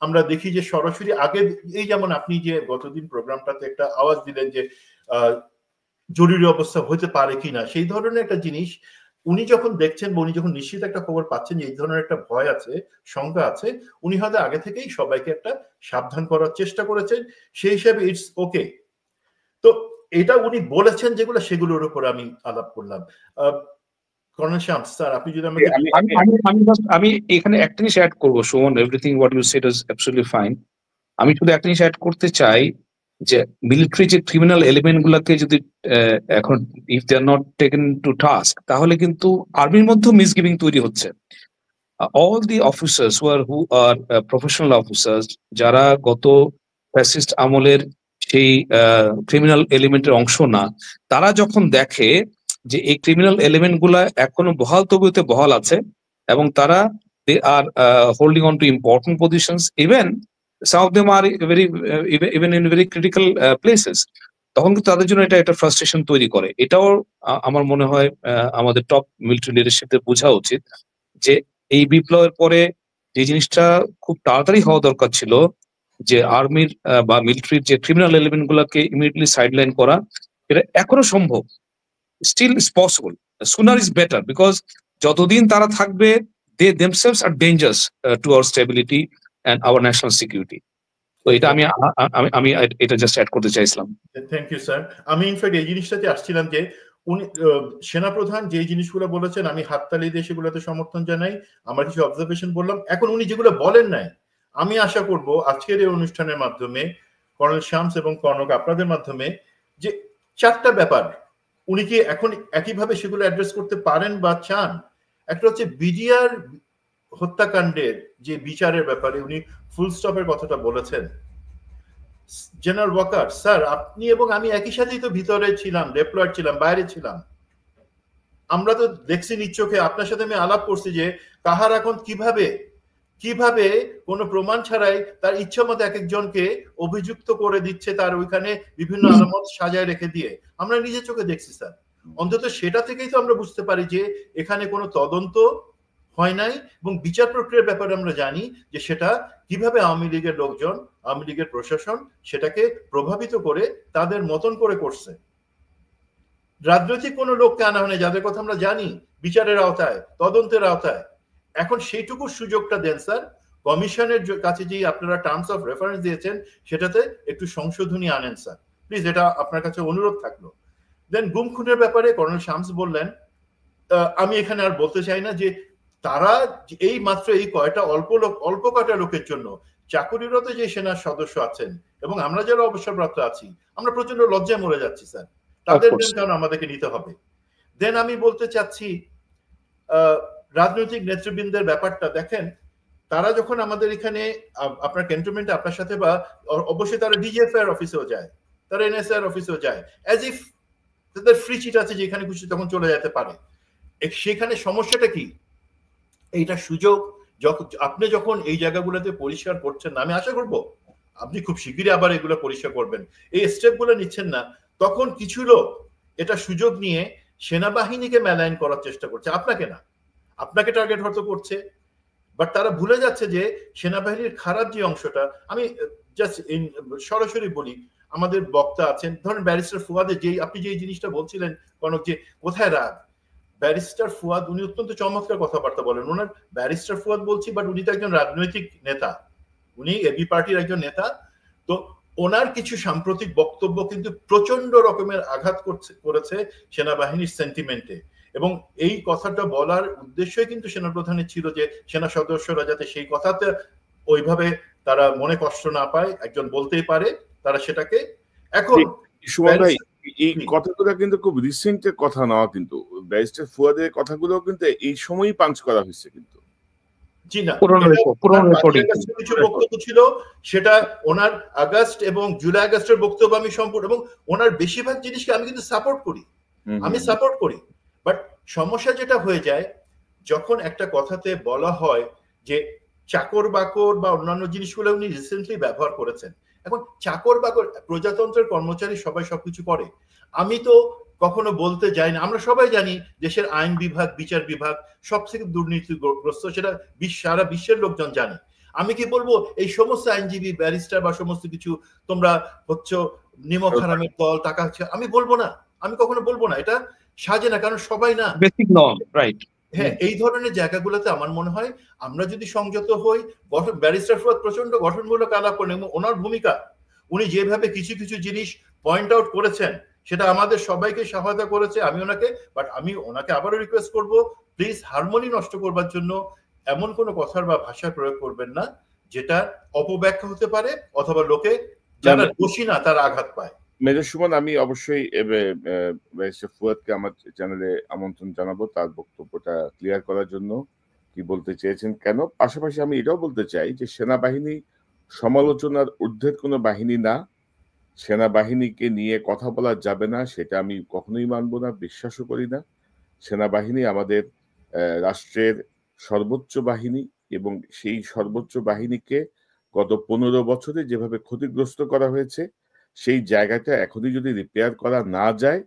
আমরা দেখি যে সরাসরি আগে, এই যেমন আপনি যে গতদিন প্রোগ্রামটাতে একটা আওয়াজ দিলেন যে জরুরি অবস্থা হতে পারে কিনা, সেই ধরনের একটা জিনিস উনি যখন দেখছেন বা উনি যখন নিশ্চিত একটা খবর পাচ্ছেন যে এই ধরনের একটা ভয় আছে, শঙ্কা আছে, উনি হয়তো আগে থেকেই সবাইকে একটা সাবধান করার চেষ্টা করেছেন, সেই হিসাবে ইটস ওকে। তো এটা উনি বলেছেন যেগুলো, সেগুলোর উপর আমি আলাপ করলাম। কর্নেল শামস স্যার আপনি যদি আমাকে আমি এখানে একটা জিনিস অ্যাড করবো। Suman, everything what you said is absolutely fine. আমি শুধু একটা জিনিস অ্যাড করতে চাই যে মিলিটারি যে ক্রিমিনাল এলিমেন্ট গুলাকে যদি এখন if they are not taken to task, তাহলে কিন্তু আর্মির মধ্যেও মিসগিভিং তৈরি হচ্ছে। All the officers who are professional officers, যারা গত ফ্যাসিস্ট আমলের সেই ক্রিমিনাল এলিমেন্টের অংশ না, তারা যখন দেখে যে এই ক্রিমিনাল এলিমেন্ট গুলা এখনো বহাল তবিয়তে বহাল আছে এবং তারা they are holding on to important positions, even some of them are even in very critical places, তখন কিন্তু তাদের জন্য এটা একটা ফ্রাস্ট্রেশন তৈরি করে। এটাও আমার মনে হয় আমাদের টপ মিলিটারি লিডারশিপদের বোঝা উচিত যে এই বিপ্লবের পরে যে জিনিসটা খুব তাড়াতাড়ি হওয়া দরকার ছিল, যে আর্মির বা মিলিটারির যে ক্রিমিনাল এলিমেন্ট গুলাকে ইমিডিয়েটলি সাইডলাইন করা, এটা এখনো সম্ভব, still is possible, sooner is better, because যতদিন তারা থাকবে they themselves are dangerous to our stability and our national security. তো এটা আমি এটা জাস্ট অ্যাড করতে চাইছিলাম। Thank you sir. আমি ইনফ্যাক্ট এই জিনিসটাতে আসছিলাম যে উনি সেনাপ্রধান যে জিনিসগুলো বলেছেন আমি হাততালি দিয়ে সেগুলোতে সমর্থন জানাই, আমার কিছু অবজারভেশন বললাম। এখন উনি যেগুলো বলেন নাই, আমি আশা করব আজকের এই অনুষ্ঠানের মাধ্যমে কর্নেল শামস এবং কর্ণক আপনাদের মাধ্যমে যে 4টা ব্যাপার উনি কি এখন একইভাবে সেগুলো অ্যাড্রেস করতে পারেন বা চান। একটা হচ্ছে বিডিআর হত্যাকাণ্ডের যে বিচারের ব্যাপারে উনি ফুল স্টপের কথাটা বলেছেন। জেনারেল ওয়াকার স্যার, আপনি এবং আমি একই সাথেই তো ভিতরে ছিলাম, ডেপ্লয়েড ছিলাম, বাইরে ছিলাম, আমরা তো দেখছি নিজ চোখে। আপনার সাথে আমি আলাপ করছি যে কাহার এখন কিভাবে কোনো প্রমাণ ছাড়াই তার ইচ্ছা মতো এক একজনকে অভিযুক্ত করে দিচ্ছে, তার ওইখানে বিভিন্ন আলামত সাজায় রেখে দিয়ে, আমরা নিজের চোখে দেখছি স্যার। অন্তত সেটা থেকেই তো আমরা বুঝতে পারি যে এখানে কোনো তদন্ত হয় নাই এবং বিচার প্রক্রিয়ার ব্যাপারে আমরা জানি যে সেটা কিভাবে আওয়ামী লীগের লোকজন, আওয়ামী লীগের প্রশাসন সেটাকে প্রভাবিত করে তাদের মতন করে করছে। রাজনৈতিক কোনো লোককে আনা হয়নি যাদের কথা আমরা জানি বিচারের আওতায়, তদন্তের আওতায়। এখন সেইটুকু সুযোগটা দেন স্যার। কমিশনের কাছে যে আপনারা টার্মস অফ রেফারেন্স দিয়েছেন সেটাতে একটু সংশোধনী আনেন স্যার, প্লিজ, এটা আপনার কাছে অনুরোধ থাকলো। দেন গুম খুনের ব্যাপারে কর্নেল শামস বললেন, আমি এখানে আর বলতে চাই না যে তারা এই মাত্র এই কয়টা অল্প কয়টা লোকের জন্য চাকুরিরত যে সেনা সদস্য আছেন এবং আমরা যারা অবসরপ্রাপ্ত আছি আমরা প্রচন্ড লজ্জায় মরে যাচ্ছি স্যার, তাদের কারণ আমাদেরকে নিতে হবে। দেন আমি বলতে চাচ্ছি রাজনৈতিক নেতৃবৃন্দের ব্যাপারটা দেখেন, তারা যখন আমাদের এখানে আপনার ক্যান্টনমেন্টে আপনার সাথে বা অবশ্যই তারা ডিজিএফআই অফিসেও যায়, তারা এনএসআই অফিসেও যায়, অ্যাজ ইফ তাদের ফ্রি চিট আছে যেখানে খুশি তখন চলে যেতে পারে। সেখানে সমস্যাটা কি? এইটা সুযোগ আপনি যখন এই জায়গাগুলোতে পরিষ্কার করছেন না, আমি আশা করব আপনি খুব শীঘ্রই আবার এগুলো পরিষ্কার করবেন, এই স্টেপগুলো নিচ্ছেন না, তখন কিছু লোক এটা সুযোগ নিয়ে সেনাবাহিনীকে মেলাইন করার চেষ্টা করছে, আপনাকে না, আপনাকে টার্গেট হয়তো করছে, বাট তারা ভুলে যাচ্ছে যে সেনাবাহিনীর খারাপ যে অংশটা, আমি জাস্ট সরাসরি বলি, আমাদের বক্তা আছেন ধরেন ব্যারিস্টার ফুয়াদের, যে আপনি যে জিনিসটা বলছিলেন কনক, যে কোথায় রাগ, ব্যারিস্টার ফুয়াদ উনি অত্যন্ত চমৎকার কথাবার্তা বলেন, ওনার ব্যারিস্টার ফুয়াদ বলছি বাট উনি তো একজন রাজনৈতিক নেতা, উনি এবি পার্টির একজন নেতা, তো ওনার কিছু সাম্প্রতিক বক্তব্য কিন্তু প্রচন্ড রকমের আঘাত করেছে সেনাবাহিনীর সেন্টিমেন্টে, এবং এই কথাটা বলার উদ্দেশ্যই কিন্তু সেনাপ্রধানের ছিল যে সেনা সদস্যরা যাতে সেই কথাতে ওইভাবে তারা মনে কষ্ট না পায়, একজন বলতেই পারে, তারা সেটাকে এখন এই কথাগুলো কিন্তু খুব রিসেন্টের কথা নেওয়া, কিন্তু ব্যারিস্টার ফুয়াদের কথাগুলো কিন্তু এই সময়ই পাঞ্চ করা হয়েছে কিন্তু। জি না, কিছু বক্তব্য ছিল সেটা ওনার আগস্ট এবং জুলাই আগস্টের বক্তব্য আমি সম্পূর্ণ, এবং ওনার বেশিরভাগ জিনিসকে আমি কিন্তু সাপোর্ট করি, বাট সমস্যা যেটা হয়ে যায় যখন একটা কথাতে বলা হয় যে চাকর বাকর বা অন্যান্য জিনিসগুলো উনি রিসেন্টলি ব্যবহার করেছেন, এখন চাকর বাকর প্রজাতন্ত্রের কর্মচারী সবাই সবকিছু করে, আমি তো কখনো বলতে যাই না, আমরা সবাই জানি দেশের আইন বিভাগ বিচার বিভাগ সবথেকে দুর্নীতিগ্রস্ত, সেটা সারা বিশ্বের লোকজন জানে, আমি কি বলবো এই সমস্ত আইনজীবী ব্যারিস্টার বা সমস্ত কিছু তোমরা হচ্ছে নিমক হারামের দল, টাকা, আমি বলবো না, আমি কখনো বলবো না, এটা সাজে না, কারণ সবাই না বেসিক নন, রাইট। হ্যাঁ, এই ধরনের জায়গাগুলোতে আমার মনে হয় আমরা যদি সংযত হই, ব্যারিস্টার ফুয়াদ প্রচন্ড গঠনমূলক আলাপ করেন এবং ওনার ভূমিকা, উনি যেভাবে কিছু কিছু জিনিস পয়েন্ট আউট করেছেন সেটা আমাদের সবাইকে সহায়তা করেছে, আমি ওনাকে আবারও রিকোয়েস্ট করব, প্লিজ হারমোনি নষ্ট করবার জন্য এমন কোনো কথার বা ভাষার প্রয়োগ করবেন না যেটা অপব্যাখ্যা হতে পারে অথবা লোকে যারা দোষী না তারা আঘাত পায়। মেজর সুমন, আমি অবশ্যই ব্যারিস্টার ফুয়াদকে আমার চ্যানেলে আমন্ত্রণ জানাবো তার বক্তব্যটা ক্লিয়ার করার জন্য, কি বলতে চেয়েছেন কেন। পাশাপাশি আমি এটাও বলতে চাই যে সেনাবাহিনী সমালোচনার ঊর্ধ্বের কোনো বাহিনী না, সেনাবাহিনীকে নিয়ে কথা বলা যাবে না সেটা আমি কখনোই মানব না, বিশ্বাসও করি না। সেনাবাহিনী আমাদের রাষ্ট্রের সর্বোচ্চ বাহিনী, এবং সেই সর্বোচ্চ বাহিনীকে গত 15 বছরে যেভাবে ক্ষতিগ্রস্ত করা হয়েছে, সেই জায়গাটা এখনই যদি রিপেয়ার করা না যায়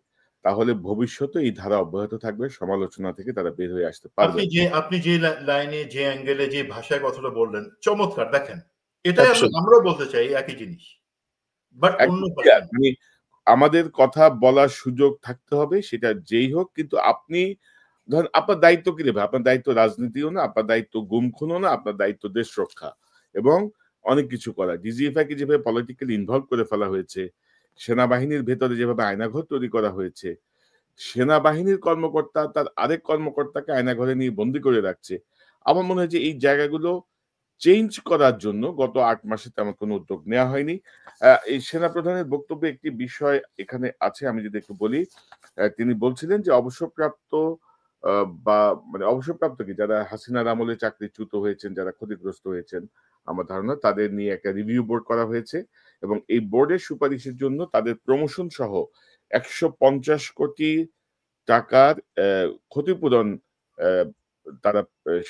তাহলে ভবিষ্যতে এই ধারা অব্যাহত থাকবে, সমালোচনা থেকে তারা বের হয়ে আসতে পারবে। আপনি যে লাইনে যে অ্যাঙ্গেলে যে ভাষায় কথাটা বললেন চমৎকার, দেখেন এটাই আমরাও বলতে চাই একই জিনিস, বাট অন্য মানে আমাদের কথা বলার সুযোগ থাকতে হবে, সেটা যেই হোক, কিন্তু আপনি ধরেন আপনার দায়িত্ব কি নেবে, আপনার দায়িত্ব রাজনীতিও না, আপনার দায়িত্ব গুম খুনও না, আপনার দায়িত্ব দেশ রক্ষা এবং অনেক কিছু করা। ডিজিএফআই কে যেভাবে পলিটিক্যালি ইনভলভ করে ফেলা হয়েছে, সেনাবাহিনীর ভেতরে যেভাবে আয়নাঘর তৈরি করা হয়েছে, সেনাবাহিনীর কর্মকর্তা তার আরেক কর্মকর্তাকে আয়নাঘরে নিয়ে বন্দি করে রাখছে, আমার মনে হয় যে এই জায়গাগুলো চেঞ্জ করার জন্য গত 8 মাসে তেমন কোনো উদ্যোগ নেওয়া হয়নি। এই সেনাপ্রধানের বক্তব্যে একটি বিষয় এখানে আছে, আমি যদি একটু বলি। তিনি বলছিলেন যে অবসরপ্রাপ্ত বা মানে অবসরপ্রাপ্ত কি যারা হাসিনার আমলে চাকরিচ্যুত হয়েছেন, যারা ক্ষতিগ্রস্ত হয়েছেন, আমার ধারণা তাদের নিয়ে একটা রিভিউ বোর্ড করা হয়েছে এবং এই বোর্ডের সুপারিশের জন্য তাদের প্রমোশন সহ 150 কোটি টাকার ক্ষতিপূরণ তারা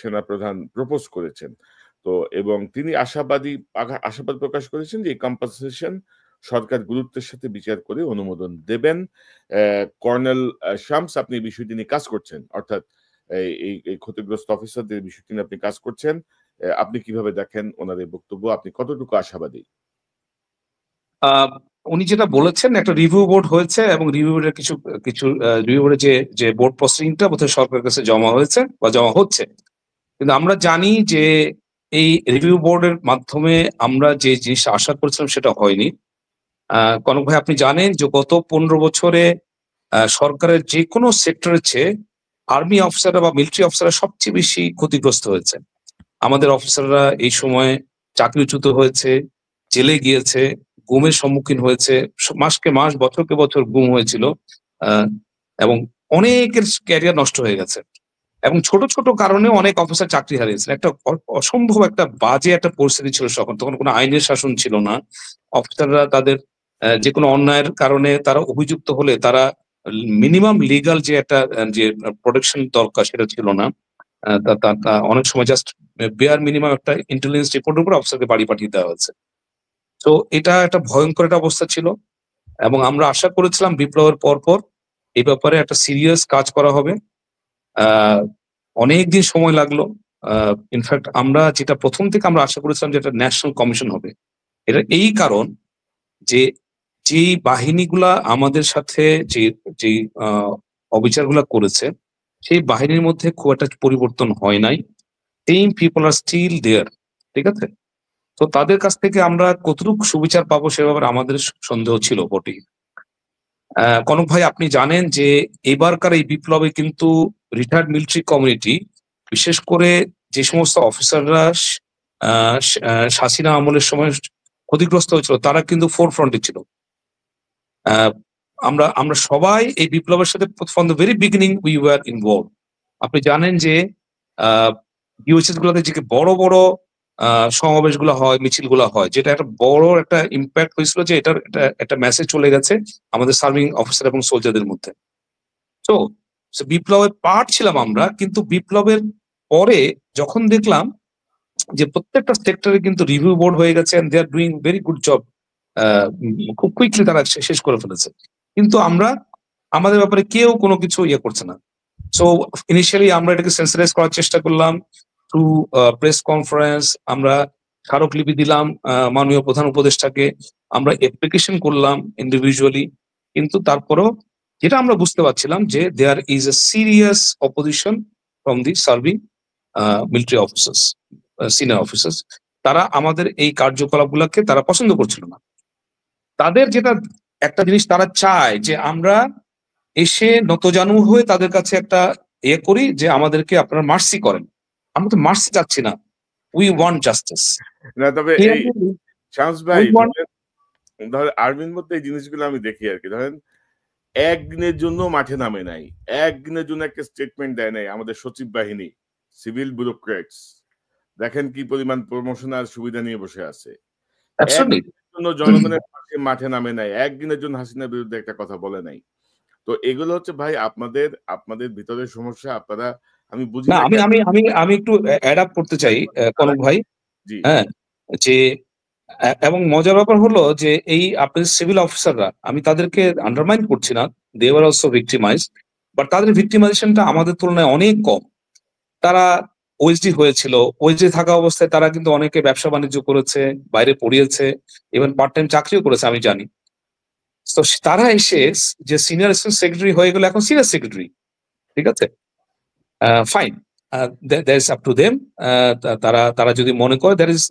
সেনাপ্রধান প্রপোজ করেছেন। তো এবং তিনি আশাবাদ প্রকাশ করেছেন যে এই কম্পেনসেশন সরকার গুরুত্বের সাথে বিচার করে অনুমোদন দেবেন। কর্নেল শামস, আপনি এই বিষয়টি নিয়ে কাজ করছেন, অর্থাৎ এই ক্ষতিগ্রস্ত অফিসারদের বিষয়টি নিয়ে আপনি কাজ করছেন, আপনি কিভাবে দেখেন ওনার এই বক্তব্য, আপনি কতটুকু আশাবাদী? উনি যেটা বলেছেন একটা রিভিউ বোর্ড হয়েছে এবং রিভিউ বোর্ডের কিছু রিভিউ বোর্ডের যে বোর্ড প্রসিডিংটা বোধহয় সরকারের কাছে জমা হয়েছে বা জমা হচ্ছে, কিন্তু আমরা জানি যে এই রিভিউ বোর্ডের মাধ্যমে আমরা যে জিনিসটা আশা করছিলাম সেটা হয়নি। কনক ভাই, আপনি জানেন যে গত 15 বছরে সরকারের যে কোনো সেক্টরের চেয়ে আর্মি অফিসাররা বা মিলিটারি অফিসাররা সবচেয়ে বেশি ক্ষতিগ্রস্ত হয়েছে। আমাদের অফিসাররা এই সময় চাকরিচ্যুত হয়েছে, জেলে গিয়েছে, গুমের সম্মুখীন হয়েছে, মাসকে মাস বছরকে বছর গুম হয়েছিল, এবং অনেকের ক্যারিয়ার নষ্ট হয়ে গেছে। এবং ছোট ছোট কারণে অনেক অফিসার চাকরি হারিয়েছেন। একটা অসম্ভব একটা বাজে একটা পরিস্থিতি ছিল তখন কোনো আইনের শাসন ছিল না। অফিসাররা তাদের যে কোনো অন্যায়ের কারণে তারা অভিযুক্ত হলে তারা মিনিমাম লিগাল যে একটা যে প্রোটেকশন দরকার সেটা ছিল না। অনেক সময় জাস্ট বেয়ার মিনিমাম একটা ইন্টেলিজেন্স রিপোর্টের উপর অফিসারকে বাড়ি পাঠিয়ে দেওয়া হয়েছে। তো এটা একটা ভয়ঙ্কর একটা অবস্থা ছিল এবং আমরা আশা করেছিলাম বিপ্লবের পরপর এই ব্যাপারে একটা সিরিয়াস কাজ করা হবে। অনেকদিন সময় লাগলো। ইনফ্যাক্ট আমরা যেটা প্রথম থেকে আমরা আশা করেছিলাম যে একটা ন্যাশনাল কমিশন হবে। এটা এই কারণ যে যেই বাহিনীগুলা আমাদের সাথে যে অবিচারগুলা করেছে সেই বাহিনীর মধ্যে খুব একটা পরিবর্তন হয় নাই। Same people are still there, ঠিক আছে? তো তাদের কাছ থেকে আমরা কতটুকু সুবিচার পাবো সে ব্যাপারে আমাদের সন্দেহ ছিল বটেই। কনক ভাই, আপনি জানেন যে এবারকার এই বিপ্লবে কিন্তু রিটায়ার্ড মিলিটারি কমিউনিটি, বিশেষ করে যে সমস্ত অফিসাররা হাসিনা আমলের সময় ক্ষতিগ্রস্ত হয়েছিল তারা কিন্তু ফোর ফ্রন্টে ছিল। আমরা সবাই এই বিপ্লবের সাথে from the very beginning we were involve. আপনি জানেন যে ইউএসএস গুলোতে যে বড় বড় সমাবেশগুলো হয়, মিছিলগুলো হয়, যেটা একটা বড় একটা ইম্প্যাক্ট হয়েছিল যে এটার একটা মেসেজ চলে গেছে আমাদের সার্ভিং অফিসার এবং সোলজারদের মধ্যে। তো বিপ্লবের পার্ট ছিলাম আমরা, কিন্তু বিপ্লবের পরে যখন দেখলাম যে প্রত্যেকটা সেক্টরে কিন্তু রিভিউ বোর্ড হয়ে গেছে and they are doing very good job, খুব কুইকলি তারা শেষ করে ফেলেছে, কিন্তু আমরা আমাদের ব্যাপারে কেউ কোনো কিছু ইয়ে করছে না। সো ইনিশিয়ালি আমরা এটাকে সেন্সিটাইজ করার চেষ্টা করলাম থ্রু প্রেস কনফারেন্স, আমরা স্মারকলিপি দিলাম মাননীয় প্রধান উপদেষ্টাকে, আমরা অ্যাপ্লিকেশন করলাম ইন্ডিভিজুয়ালি, কিন্তু তারপরও যেটা আমরা বুঝতে পারছিলাম যে there is a serious opposition from the serving military officers, senior officers. তারা আমাদের এই কার্যকলাপগুলোকে তারা পছন্দ করছিল না। তাদের যেটা একটা জিনিস তারা চায় যে আমরা এসে নতজানু হয়ে তাদের কাছে একটা ইয়ে করি যে আমাদেরকে আপনারা মার্সি করেন। আমরা তো মার্সি চাচ্ছি না, উই ওয়ান্ট জাস্টিস। না, তবে এই শামস ভাই ধরেন আর্মির মধ্যে এই জিনিসগুলো আমি দেখি আর কি। ধরেন একদিনের জন্য মাঠে নামে নাই, একদিনের জন্য একটা স্টেটমেন্ট দেয় নাই আমাদের সচিব বাহিনী, সিভিল ব্যুরোক্রেটস। দেখেন কি পরিমাণ প্রমোশন আর সুবিধা নিয়ে বসে আছে। জনগণের পাশে মাঠে নামে নাই, একদিনের জন্য হাসিনার বিরুদ্ধে একটা কথা বলে নাই। তো এগুলো হচ্ছে ভাই আপনাদের ভিতরের সমস্যা। আপনারা আমি বুঝি না। আমি একটু অ্যাড আপ করতে চাই কনক ভাই। হ্যাঁ, যে এবং মজার ব্যাপার হলো যে এই আপনাদের সিভিল অফিসাররা, আমি তাদেরকে আন্ডারমাইন করছি না, they were also victimise, but তাদের ভিক্টিমাইজেশনটা আমাদের তুলনায় অনেক কম। তারা ওএসডি হয়েছিল, ওএসডি থাকা অবস্থায় তারা কিন্তু অনেকে ব্যবসা বাণিজ্য করেছে, বাইরে পড়িয়েছে, ইভেন পার্ট টাইম চাকরিও করেছে আমি জানি। তো তারা এসে যে সিনিয়র অ্যাসিস্ট্যান্ট সেক্রেটারি হয়ে গেল এখন সিনিয়র সেক্রেটারি, ঠিক আছে, fine, that is up to them. তারা যদি মনে করে that is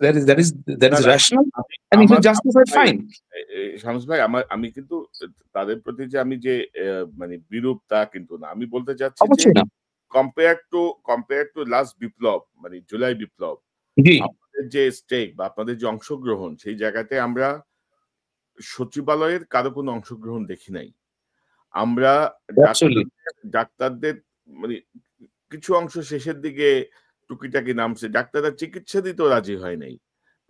rational and if it's justified, fine. Shams ভাই, আমি কিন্তু তাদের প্রতি যে আমি যে মানে বিরূপ তা কিন্তু না। আমি বলতে চাচ্ছি যে কম্পেয়ার টু লাস্ট বিপ্লব, মানে জুলাই বিপ্লব, আপনাদের যে স্টেক বা আপনাদের যে অংশগ্রহণ, সেই জায়গাতে আমরা সচিবালয়ের কারো কোনো অংশগ্রহণ দেখি নাই। আমরা ডাক্তারদের মানে কিছু অংশ শেষের দিকে টুকিটাকি নামছে, ডাক্তাররা চিকিৎসা দিতেও রাজি হয় নাই।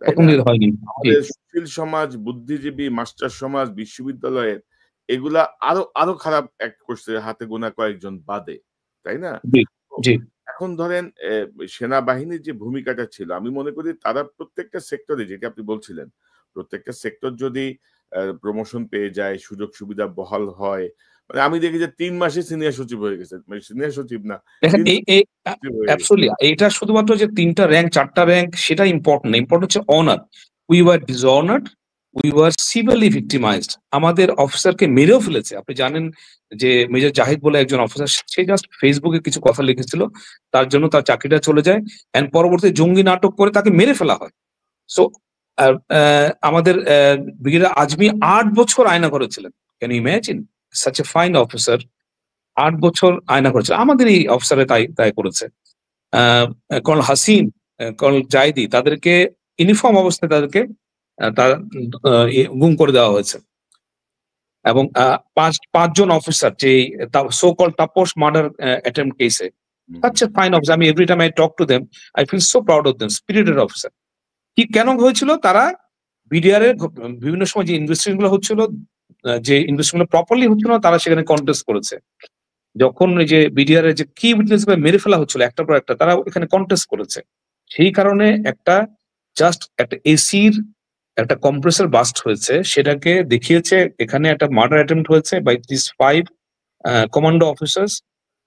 আমাদের সুশীল সমাজ, বুদ্ধিজীবী, মাস্টার সমাজ, বিশ্ববিদ্যালয়ের এগুলা আরো খারাপ এক করছে, হাতে গোনা কয়েকজন বাদে, তাই না? এখন ধরেন সেনাবাহিনীর যে ভূমিকাটা ছিল, আমি মনে করি তারা প্রত্যেকটা সেক্টরে, যেটা আপনি বলছিলেন, প্রত্যেকটা সেক্টর যদি প্রমোশন পেয়ে যায়, সুযোগ সুবিধা বহাল হয়, মানে আমি দেখি যে 3 মাসে সিনিয়র সচিব হয়ে গেছে, মানে সিনিয়র সচিব না, এটা শুধুমাত্র যে 3টা র্যাঙ্ক 4টা র্যাঙ্ক সেটা ইম্পর্টেন্ট, ইম্পর্টেন্ট হচ্ছে honour. We were dishonoured, we were severely victimised. আমাদের অফিসারকে মেরেও ফেলেছে। আপনি জানেন যে মেজর জাহিদ বলে একজন অফিসার, সে জাস্ট ফেসবুকে কিছু কথা লিখেছিল, তার জন্য তার চাকরিটা চলে যায়, এন্ড পরবর্তী জঙ্গি নাটক করে তাকে মেরে ফেলা হয়। সো আমাদের ব্রিগেডিয়ার আজমি 8 বছর আয়নাঘরে ছিলেন। Can you imagine? Such a fine officer 8 বছর আয়না করেছে, আমাদেরই অফিসারে তাই তাই করেছে। কর্নেল হাসিন, কর্নেল জাইদি, তাদেরকে ইউনিফর্ম অবস্থায় তাদেরকে গুম করে দেওয়া হয়েছে। এবং পাঁচজন অফিসার যে so call Tapas murder attempt কেসে, such a fine officer. আমি every time I talk to them, I feel so proud of them, spirited officer. কি কেন হয়েছিল? তারা বিডিআর এর বিভিন্ন সময় যে ইনভেস্টিগেশন গুলো হচ্ছিল, যে ইনভেস্টিগেশন গুলো প্রপারলি হচ্ছিল না, তারা সেখানে কন্টেস্ট করেছে। যখন এই যে বিডিআর এর যে কি উইটনেস গুলো মেরে ফেলা হচ্ছিল একটা পর একটা, তারা এখানে কন্টেস্ট করেছে। সেই কারণে একটা জাস্ট একটা এসির একটা কম্প্রেসর বাস্ট হয়েছে, সেটাকে দেখিয়েছে এখানে একটা মার্ডার অ্যাটেম্পট হয়েছে বাই দিস 5 কমান্ডো অফিসার্স।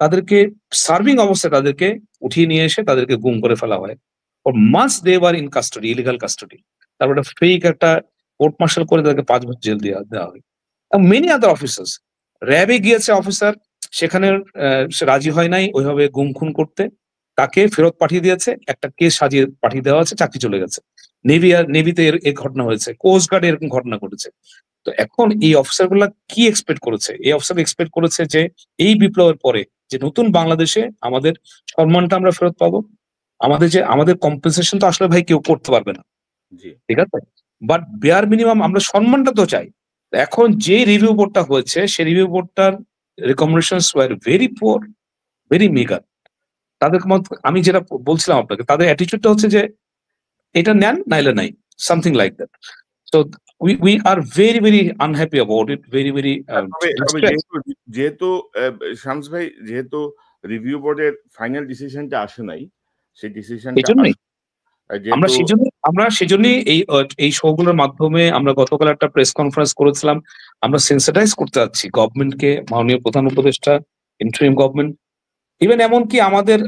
তাদেরকে সার্ভিং অবস্থায় তাদেরকে উঠিয়ে নিয়ে এসে তাদেরকে গুম করে ফেলা হয়। For months they were in custody, illegal custody. তারপর একটা ফেক একটা কোর্ট মার্শাল করে তাদেরকে 5 বছর জেল দেওয়া হয়। মেনি আদার অফিসার্স, র্যাবে গিয়েছে অফিসার, সেখানে সে রাজি হয় নাই ওইভাবে গুম খুন করতে, তাকে ফেরত পাঠিয়ে দিয়েছে, একটা কেস সাজিয়ে পাঠিয়ে দেওয়া আছে, চাকরি চলে গেছে। নেভিতে এই ঘটনা হয়েছে, কোস্ট গার্ডে এরকম ঘটনা ঘটেছে। তো এখন এই অফিসার গুলা কি এক্সপেক্ট করেছে? এই অফিসার এক্সপেক্ট করেছে যে এই বিপ্লবের পরে যে নতুন বাংলাদেশে আমাদের সম্মানটা আমরা ফেরত পাবো, আমাদের কম্পেনসেশন তো আসলে ভাই কেউ করতে পারবে না, ঠিক আছে, বাট বেয়ার মিনিমাম আমরা সম্মানটা তো চাই। এখন যে রিভিউ বোর্ডটা হয়েছে, সেই রিভিউ বোর্ডটার recommendations were very poor, very meagre. তাদের আমি যেটা বলছিলাম আপনাকে, তাদের অ্যাটিটিউডটা হচ্ছে যে এটা নেন নাইলে নাই, something like that. So we are very very unhappy about it, very very যেহেতু শামস ভাই, যেহেতু রিভিউ বোর্ডের ফাইনাল ডিসিশনটা আসে নাই, সেই ডিসিশনটা আমরা সেজন্যই এই শোগুলোর মাধ্যমে আমরা গতকাল একটা প্রেস কনফারেন্স করেছিলাম। আমরা সেন্সিটাইজ করতে যাচ্ছি গভর্নমেন্টকে, মাননীয় প্রধান উপদেষ্টা, ইন্টারিম গভর্নমেন্ট, ইভেন এমনকি আমাদের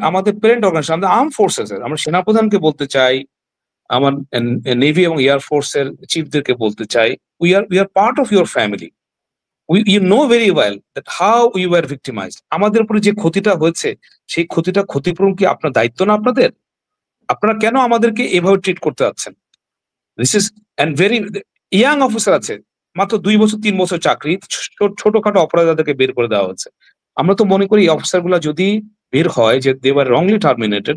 প্যারেন্ট অর্গানাইজেশন, আমাদের আর্ম ফোর্সেস, আমরা সেনাপ্রধানকে বলতে চাই, আমার নেভি এবং এয়ারফোর্স এর চিফদেরকে বলতে চাই, we are part of your family. You know very well that how you are victimised. আমাদের উপরে যে ক্ষতিটা হয়েছে, সেই ক্ষতিপূরণ কি আপনার দায়িত্ব না আপনাদের? আপনারা কেন আমাদেরকে এভাবে ট্রিট করতে যাচ্ছেন? This is and very young officer আছে, মাত্র 2 বছর 3 বছর চাকরি, ছোটখাটো অপরাধ তাদেরকে বের করে দেওয়া হচ্ছে। আমরা তো মনে করি এই অফিসার গুলা যদি বের হয় যে দে ওয়ার রংলি টার্মিনেটেড,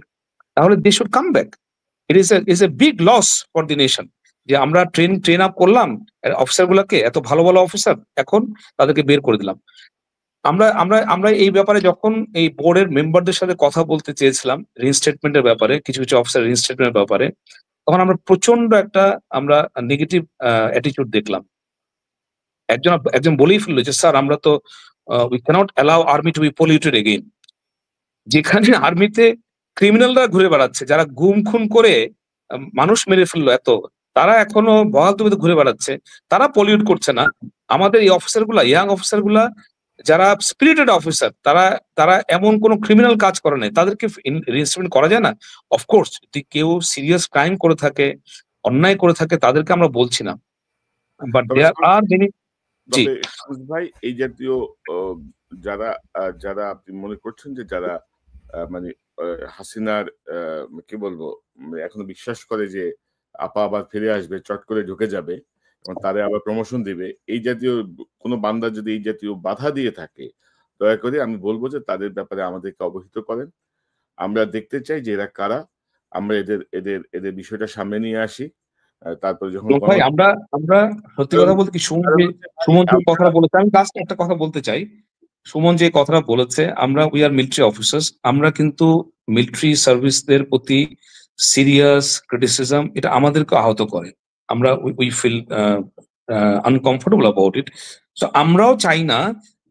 তাহলে they should come back. It is a big loss for the nation যে আমরা ট্রেন আপ করলাম অফিসার গুলাকে, এত ভালো ভালো অফিসার, এখন তাদেরকে বের করে দিলাম। আমরা এই ব্যাপারে যখন এই বোর্ডের মেম্বারদের সাথে কথা বলতে চেয়েছিলাম রিইনস্টেটমেন্টের ব্যাপারে, কিছু অফিসার রিইনস্টেটমেন্টের ব্যাপারে, তখন আমরা প্রচন্ড আমরা নেগেটিভ অ্যাটিটিউড দেখলাম। একজন বলেই ফেললো যে স্যার, আমরা তো we can't allow army to be polluted again. যেখানে আর্মিতে ক্রিমিনালরা ঘুরে বেড়াচ্ছে, যারা গুম খুন করে মানুষ মেরে ফেললো এত, তারা এখনো বহালতবিতে ঘুরে বেড়াচ্ছে, তারা পলিউট করছে না। আমাদের এই অফিসার গুলা, ইয়াং অফিসার গুলা, যারা স্পিরিটেড অফিসার, তারা এমন কোন ক্রিমিনাল কাজ করে নাই, তাদেরকে রিইনস্টেটমেন্ট করা যায় না? অফকোর্স যদি কেউ সিরিয়াস ক্রাইম করে থাকে, অন্যায় করে থাকে, তাদেরকে আমরা বলছি না, বাট দেয়ার আর মেনি। জি ভাই, এই জাতীয় যারা আপনি মনে করছেন যে যারা মানে হাসিনার কি বলবো, এখনো বিশ্বাস করে যে আপা আবার ফিরে আসবে, চট করে ঢুকে যাবে এবং তারে আবার প্রমোশন দিবে, এই জাতীয় কোনো বান্দা যদি এই জাতীয় বাধা দিয়ে থাকে, দয়া করে আমি বলবো যে তাদের ব্যাপারে আমাদেরকে অবহিত করেন। আমরা দেখতে চাই যে এরা কারা, আমরা এদের বিষয়টা সামনে নিয়ে আসি। তারপরে যখন আমরা সত্যি কথা বলতে কি, সুমন যে কথা বলেছে, আমি লাস্টে একটা কথা বলতে চাই। সুমন যে কথাটা বলেছে, আমরা উই আর মিলিটারি অফিসার্স, আমরা কিন্তু মিলিটারি সার্ভিসদের প্রতি সিরিয়াস ক্রিটিসিজম, এটা আমাদেরকে আহত করে। আমরা we feel uncomfortable about it. So আমরাও চাই না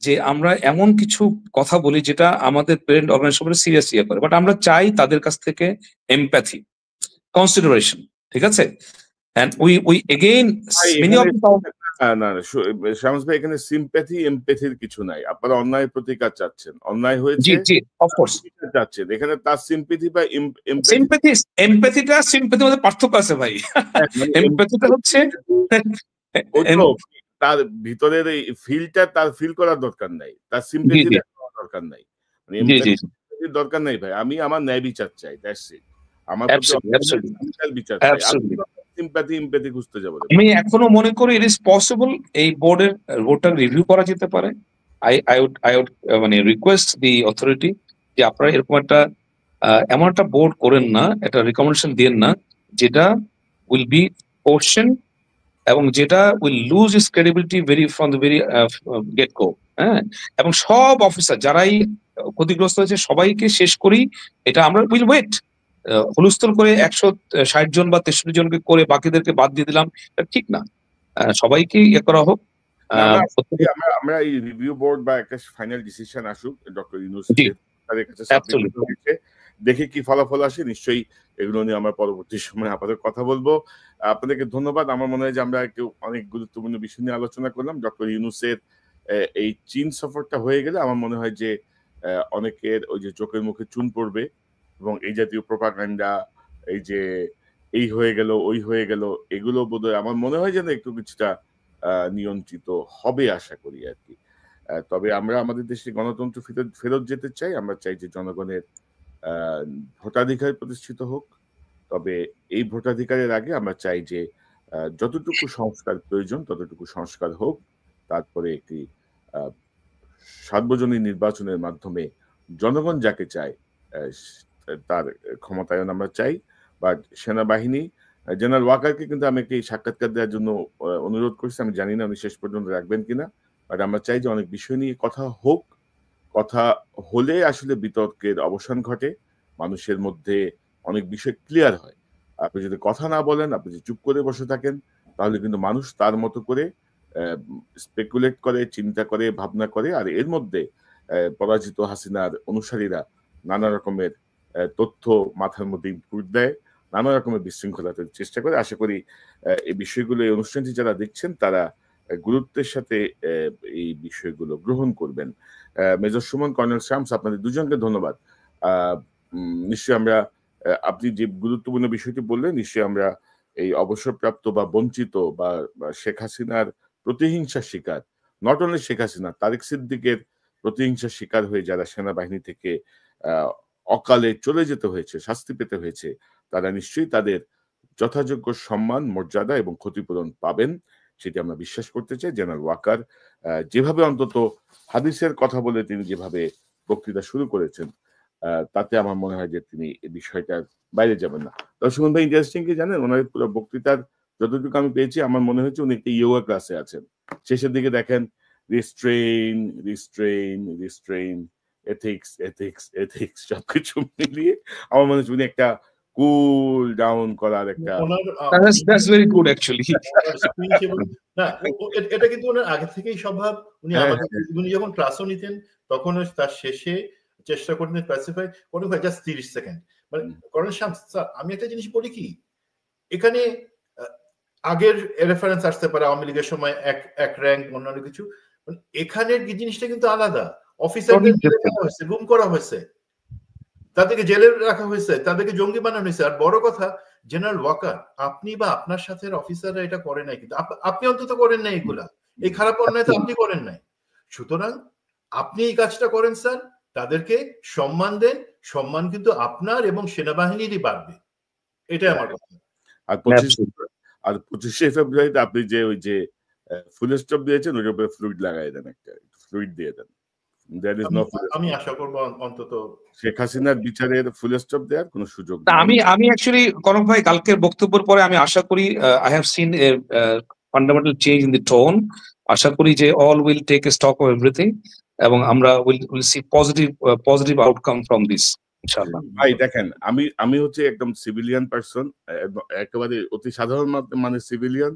যে আমরা এমন কিছু কথা বলি যেটা আমাদের প্যারেন্ট অর্গানাইজেশন সিরিয়াস করে, বাট আমরা চাই তাদের কাছ থেকে এমপ্যাথি, কনসিডারেশন, ঠিক আছে? And we again many of না শামস ভাই, এখানে সিম্প্যাথি এমপ্যাথির কিছু নাই। আপনারা অন্যায় প্রতিকার চাচ্ছেন, অন্যায় হয়েছে, জি জি অফ কোর্স চাচ্ছেন, এখানে তার সিম্প্যাথি বা সিম্প্যাথির মধ্যে পার্থক্য আছে ভাই। এমপ্যাথিটা হচ্ছে তার ভিতরের এই ফিলটা তার ফিল করার দরকার নাই, তার সিম্প্যাথি দরকার নাই, মানে এমপ্যাথির দরকার নাই ভাই। আমি আমার ন্যায় বিচার চাই, দ্যাটস ইট। আমার বিচার চাই, আমি এখনো মনে করি ইট ইজ পসিবল এই বোর্ডটা রিভিউ করা যেতে পারে, I would মানে রিকোয়েস্ট দি অথরিটি যে আপনারা এরকম একটা এমন একটা বোর্ড করেন না, একটা রিকমেন্ডেশন দেন না যেটা উইল বি কোশ্চেন এবং যেটা will lose is credibility very from the very gate গো। হ্যাঁ, এবং সব অফিসার যারাই ক্ষতিগ্রস্ত হয়েছে সবাইকে শেষ করি, এটা আমরা উইল ওয়েট। হুলস্থুল করে 160 জন বা 63 জনকে করে বাকিদেরকে বাদ দিয়ে দিলাম, এটা ঠিক না। সবাইকে ইয়ে করা হোক। আমরা এই রিভিউ বোর্ড বা একটা ফাইনাল ডিসিশন আসুক ডক্টর ইউনূস তাদের কাছে সাবমিট হয়েছে, দেখে কি ফলাফল আসে নিশ্চয়ই এগুলো নিয়ে আমরা পরবর্তী সময় আপনাদের কথা বলবো। আপনাদেরকে ধন্যবাদ। আমার মনে হয় যে আমরা একটু অনেক গুরুত্বপূর্ণ বিষয় নিয়ে আলোচনা করলাম। ডক্টর ইউনূসের এই চীন সফরটা হয়ে গেলে আমার মনে হয় যে অনেকের ওই যে চোখের মুখে চুন পড়বে এবং এই জাতীয় প্রোপাগান্ডা, এই যে এই হয়ে গেল ওই হয়ে গেল, এগুলো বোধহয় আমার মনে হয় যেন একটু কিছুটা নিয়ন্ত্রিত হবে আশা করি আর কি। তবে আমরা আমাদের দেশে গণতন্ত্র ফেরত যেতে চাই। আমরা চাই যে জনগণের ভোটাধিকার প্রতিষ্ঠিত হোক। তবে এই ভোটাধিকারের আগে আমরা চাই যে যতটুকু সংস্কার প্রয়োজন ততটুকু সংস্কার হোক। তারপরে একটি সার্বজনীন নির্বাচনের মাধ্যমে জনগণ যাকে চায় তার ক্ষমতায়ন আমরা চাই। বাট সেনাবাহিনী জেনারেল ওয়াকারকে কিন্তু আমি একটি সাক্ষাৎকার দেওয়ার জন্য অনুরোধ করছি। আমি জানি না উনি শেষ পর্যন্ত রাখবেন কিনা, বাট আমরা চাই যে অনেক বিষয় নিয়ে কথা হোক। কথা হলে আসলে বিতর্কের অবসান ঘটে, মানুষের মধ্যে অনেক বিষয় ক্লিয়ার হয়। আপনি যদি কথা না বলেন, আপনি যদি চুপ করে বসে থাকেন, তাহলে কিন্তু মানুষ তার মতো করে স্পেকুলেট করে, চিন্তা করে, ভাবনা করে, আর এর মধ্যে পরাজিত হাসিনার অনুসারীরা নানা রকমের তথ্য মাথার মধ্যে ইনপুট দেয়, নানা রকমের বিশৃঙ্খলাতে চেষ্টা করে। আশা করি এই বিষয়গুলো, এই অনুষ্ঠানটি যারা দেখছেন তারা গুরুত্বের সাথে এই বিষয়গুলো গ্রহণ করবেন। মেজর সুমন, কর্নেল শামস, আপনাদের দুজনকে ধন্যবাদ। নিশ্চয়ই আমরা, আপনি যে গুরুত্বপূর্ণ বিষয়টি বললেন, নিশ্চয়ই আমরা এই অবসরপ্রাপ্ত বা বঞ্চিত বা শেখ হাসিনার প্রতিহিংসার শিকার, নট অনলি শেখ হাসিনা, তারেক সিদ্দিকের প্রতিহিংসার শিকার হয়ে যারা সেনাবাহিনী থেকে অকালে চলে যেতে হয়েছে, শাস্তি পেতে হয়েছে, তারা নিশ্চয়ই তাদের যথাযোগ্য সম্মান, মর্যাদা এবং ক্ষতিপূরণ পাবেন, সেটি আমরা বিশ্বাস করতে চাই। জেনারেল ওয়াকার যেভাবে অন্তত হাদিসের কথা বলে তিনি যেভাবে বক্তৃতা শুরু করেছেন, তাতে আমার মনে হয় যে তিনি এই বিষয়টার বাইরে যাবেন না। সুমন ভাই, ইন্টারেস্টিং কি জানেন, ওনার পুরো বক্তৃতার যতটুকু আমি পেয়েছি আমার মনে হচ্ছে উনি একটা ইয়োগা ক্লাসে আছেন। শেষের দিকে দেখেন রিস্ট্রেইন রিস্ট্রেইন রিস্ট্রেইন, এথিক্স এথিক্স এথিক্স, সবকিছু মিলিয়ে আমার মনে হচ্ছে উনি একটা কুল ডাউন করার একটা, দ্যাটস ভেরি গুড অ্যাকচুয়ালি। না, এটা কিন্তু ওনার আগে থেকেই স্বভাব। উনি যখন ক্লাসও নিতেন তখন তার শেষে চেষ্টা করতেন স্পেসিফাই করে, ভাই জাস্ট 30 সেকেন্ড। মানে করেন শামস স্যার, আমি একটা জিনিস বলি কি, এখানে আগের রেফারেন্স আসতে পারে আওয়ামী লীগের সময় এক র্যাঙ্ক অন্যান্য কিছু, এখানের জিনিসটা কিন্তু আলাদা। অফিসারদের হয়েছে, গুম করা হয়েছে, তাদেরকে জেলে রাখা হয়েছে, তাদেরকে জঙ্গি বানানো হয়েছে। আর বড় কথা, জেনারেল ওয়াকার, আপনি বা আপনার সাথে অফিসাররা এটা করে নাই, কিন্তু আপনি অন্তত করেন নাই এগুলা, এই খারাপ অন্যায় তো আপনি করেন নাই। সুতরাং আপনি এই কাজটা করেন স্যার, তাদেরকে সম্মান দেন, সম্মান কিন্তু আপনার এবং সেনাবাহিনীরই বাড়বে, এটাই আমার কথা। আর 25শে ফেব্রুয়ারিতে আপনি যে ওই যে ফুল স্টপ দিয়েছেন, ওইটার উপরে ফ্লুইড লাগাই দেন, একটা ফ্লুইড দিয়ে দেন। আমি আশা করবো অন্তত শেখ হাসিনার বিচারের ফুল স্টপ দেওয়ার কোনো সুযোগ নেই। আমি অ্যাকচুয়ালি কনক ভাই কালকের বক্তব্যের পরে আমি আশা করি I have seen a fundamental change in the tone. আশা করি যে all will take a stock of everything এবং আমরা will see positive outcome from this ইনশাআল্লাহ। ভাই দেখেন, আমি হচ্ছে একদম সিভিলিয়ান পারসন, একেবারে অতি সাধারণ মানে সিভিলিয়ান।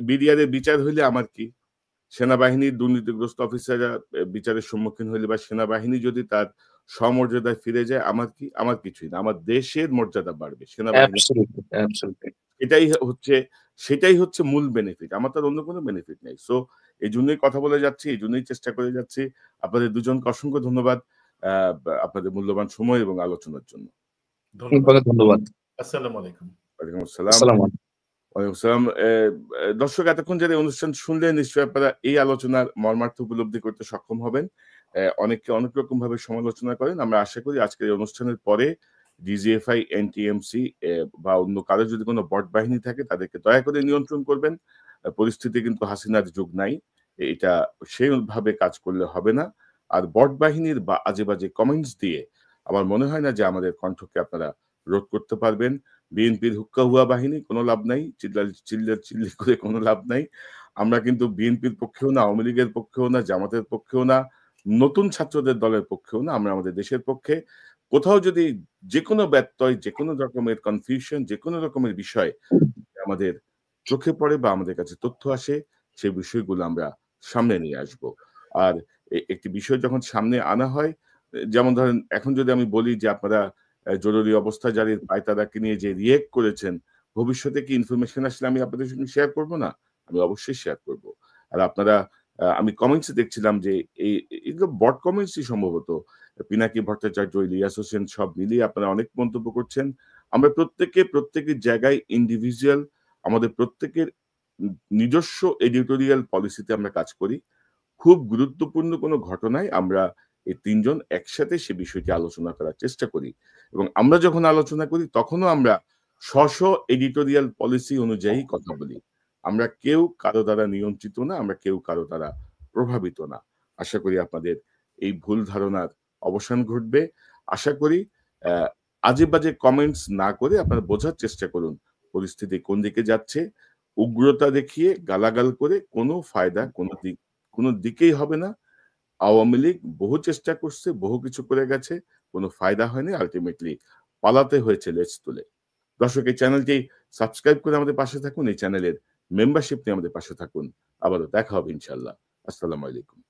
বিডিআরের বিচার হইলে আমার কি, সেনাবাহিনীর দুর্নীতিগ্রস্ত অফিসাররা বিচারের সম্মুখীন হইলে বা সেনাবাহিনী যদি তার সমর্যাদায় ফিরে যায়, আমার কি, আমার কিছুই না। আমার দেশের মর্যাদা বাড়বে, সেনাবাহিনী, সেটাই হচ্ছে মূল বেনিফিট। আমার তার অন্য কোনো বেনিফিট নেই। সো এই জন্যই কথা বলে যাচ্ছি, এই জন্যই চেষ্টা করে যাচ্ছি। আপনাদের দুজনকে অসংখ্য ধন্যবাদ আপনাদের মূল্যবান সময় এবং আলোচনার জন্য। ধন্যবাদ। আসসালামু আলাইকুম। ওয়ালাইকুম আসসালাম। ওয়ালাইকুম আসসালাম। দর্শক, এতক্ষণ যারা অনুষ্ঠান শুনলেন, নিশ্চয়ই আপনারা এই আলোচনার মর্মার্থ উপলব্ধি করতে সক্ষম হবেন। অনেককে অনেক রকম ভাবে সমালোচনা করেন। আমরা আশা করি আজকের এই অনুষ্ঠানের পরে ডিজিএফআই, এনটিএমসি বা অন্য কারো যদি কোনো বট বাহিনী থাকে, তাদেরকে দয়া করে নিয়ন্ত্রণ করবেন। পরিস্থিতি কিন্তু হাসিনার যুগ নাই, এটা সেইভাবে কাজ করলে হবে না। আর বট বাহিনীর বা আজে বাজে কমেন্টস দিয়ে আমার মনে হয় না যে আমাদের কণ্ঠকে আপনারা রোধ করতে পারবেন। বিএনপির হুক্কা হুয়া বাহিনী কোনো লাভ নাই, চিল্লি করে কোনো লাভ নাই। আমরা কিন্তু বিএনপির পক্ষেও না, আওয়ামী লীগের পক্ষেও না, জামাতের পক্ষেও না, নতুন ছাত্রদের দলের পক্ষেও না, আমরা আমাদের দেশের পক্ষে। কোথাও যদি যেকোনো ব্যত্যয়, যেকোনো রকমের কনফিউশন, যেকোনো রকমের বিষয় আমাদের চোখে পড়ে বা আমাদের কাছে তথ্য আসে, সেই বিষয়গুলো আমরা সামনে নিয়ে আসব। আর একটি বিষয় যখন সামনে আনা হয়, যেমন ধরেন এখন যদি আমি বলি যে আপনারা জরুরি অবস্থা জারির পায়তারাকে নিয়ে যে রিঅ্যাক্ট করেছেন, ভবিষ্যতে কি ইনফরমেশন আসলে আমি আপনাদের সঙ্গে শেয়ার করব না? আমি অবশ্যই শেয়ার করব। আর আপনারা আমি কমেন্টসে দেখছিলাম যে এগুলো বট কমেন্টসই সম্ভবত। পিনাকি ভট্টাচার্য, ইলিয়াস হোসেন সব মিলিয়ে আপনারা অনেক মন্তব্য করছেন। আমরা প্রত্যেকের জায়গায় ইন্ডিভিজুয়াল, আমাদের প্রত্যেকের নিজস্ব এডিটোরিয়াল পলিসিতে আমরা কাজ করি। খুব গুরুত্বপূর্ণ কোনো ঘটনায় আমরা এই ৩ জন একসাথে সে বিষয়টি আলোচনা করার চেষ্টা করি। এবং আমরা যখন আলোচনা করি তখনও আমরা এডিটোরিয়াল পলিসি অনুযায়ী কথা বলি। আমরা কেউ কারো দ্বারা নিয়ন্ত্রিত না, আমরা কেউ কারো দ্বারা প্রভাবিত না। আশা করি আপনাদের এই ভুল ধারণার অবসান ঘটবে। আশা করি অ্যা আজে-বাজে কমেন্টস না করে আপনারা বোঝার চেষ্টা করুন পরিস্থিতি কোন দিকে যাচ্ছে। উগ্রতা দেখিয়ে গালাগাল করে কোনো ফায়দা কোনো দিকেই হবে না। আওয়ামী লীগ বহু চেষ্টা করছে, বহু কিছু করে গেছে। কোনো ফায়দা হয়নি। আল্টিমেটলি পালাতে হয়েছে লেজ তুলে। দর্শক, এই চ্যানেলটি সাবস্ক্রাইব করে আমাদের পাশে থাকুন। এই চ্যানেলের মেম্বারশিপ নিয়ে আমাদের পাশে থাকুন। আবারও দেখা হবে ইনশাআল্লাহ। আসসালামু আলাইকুম।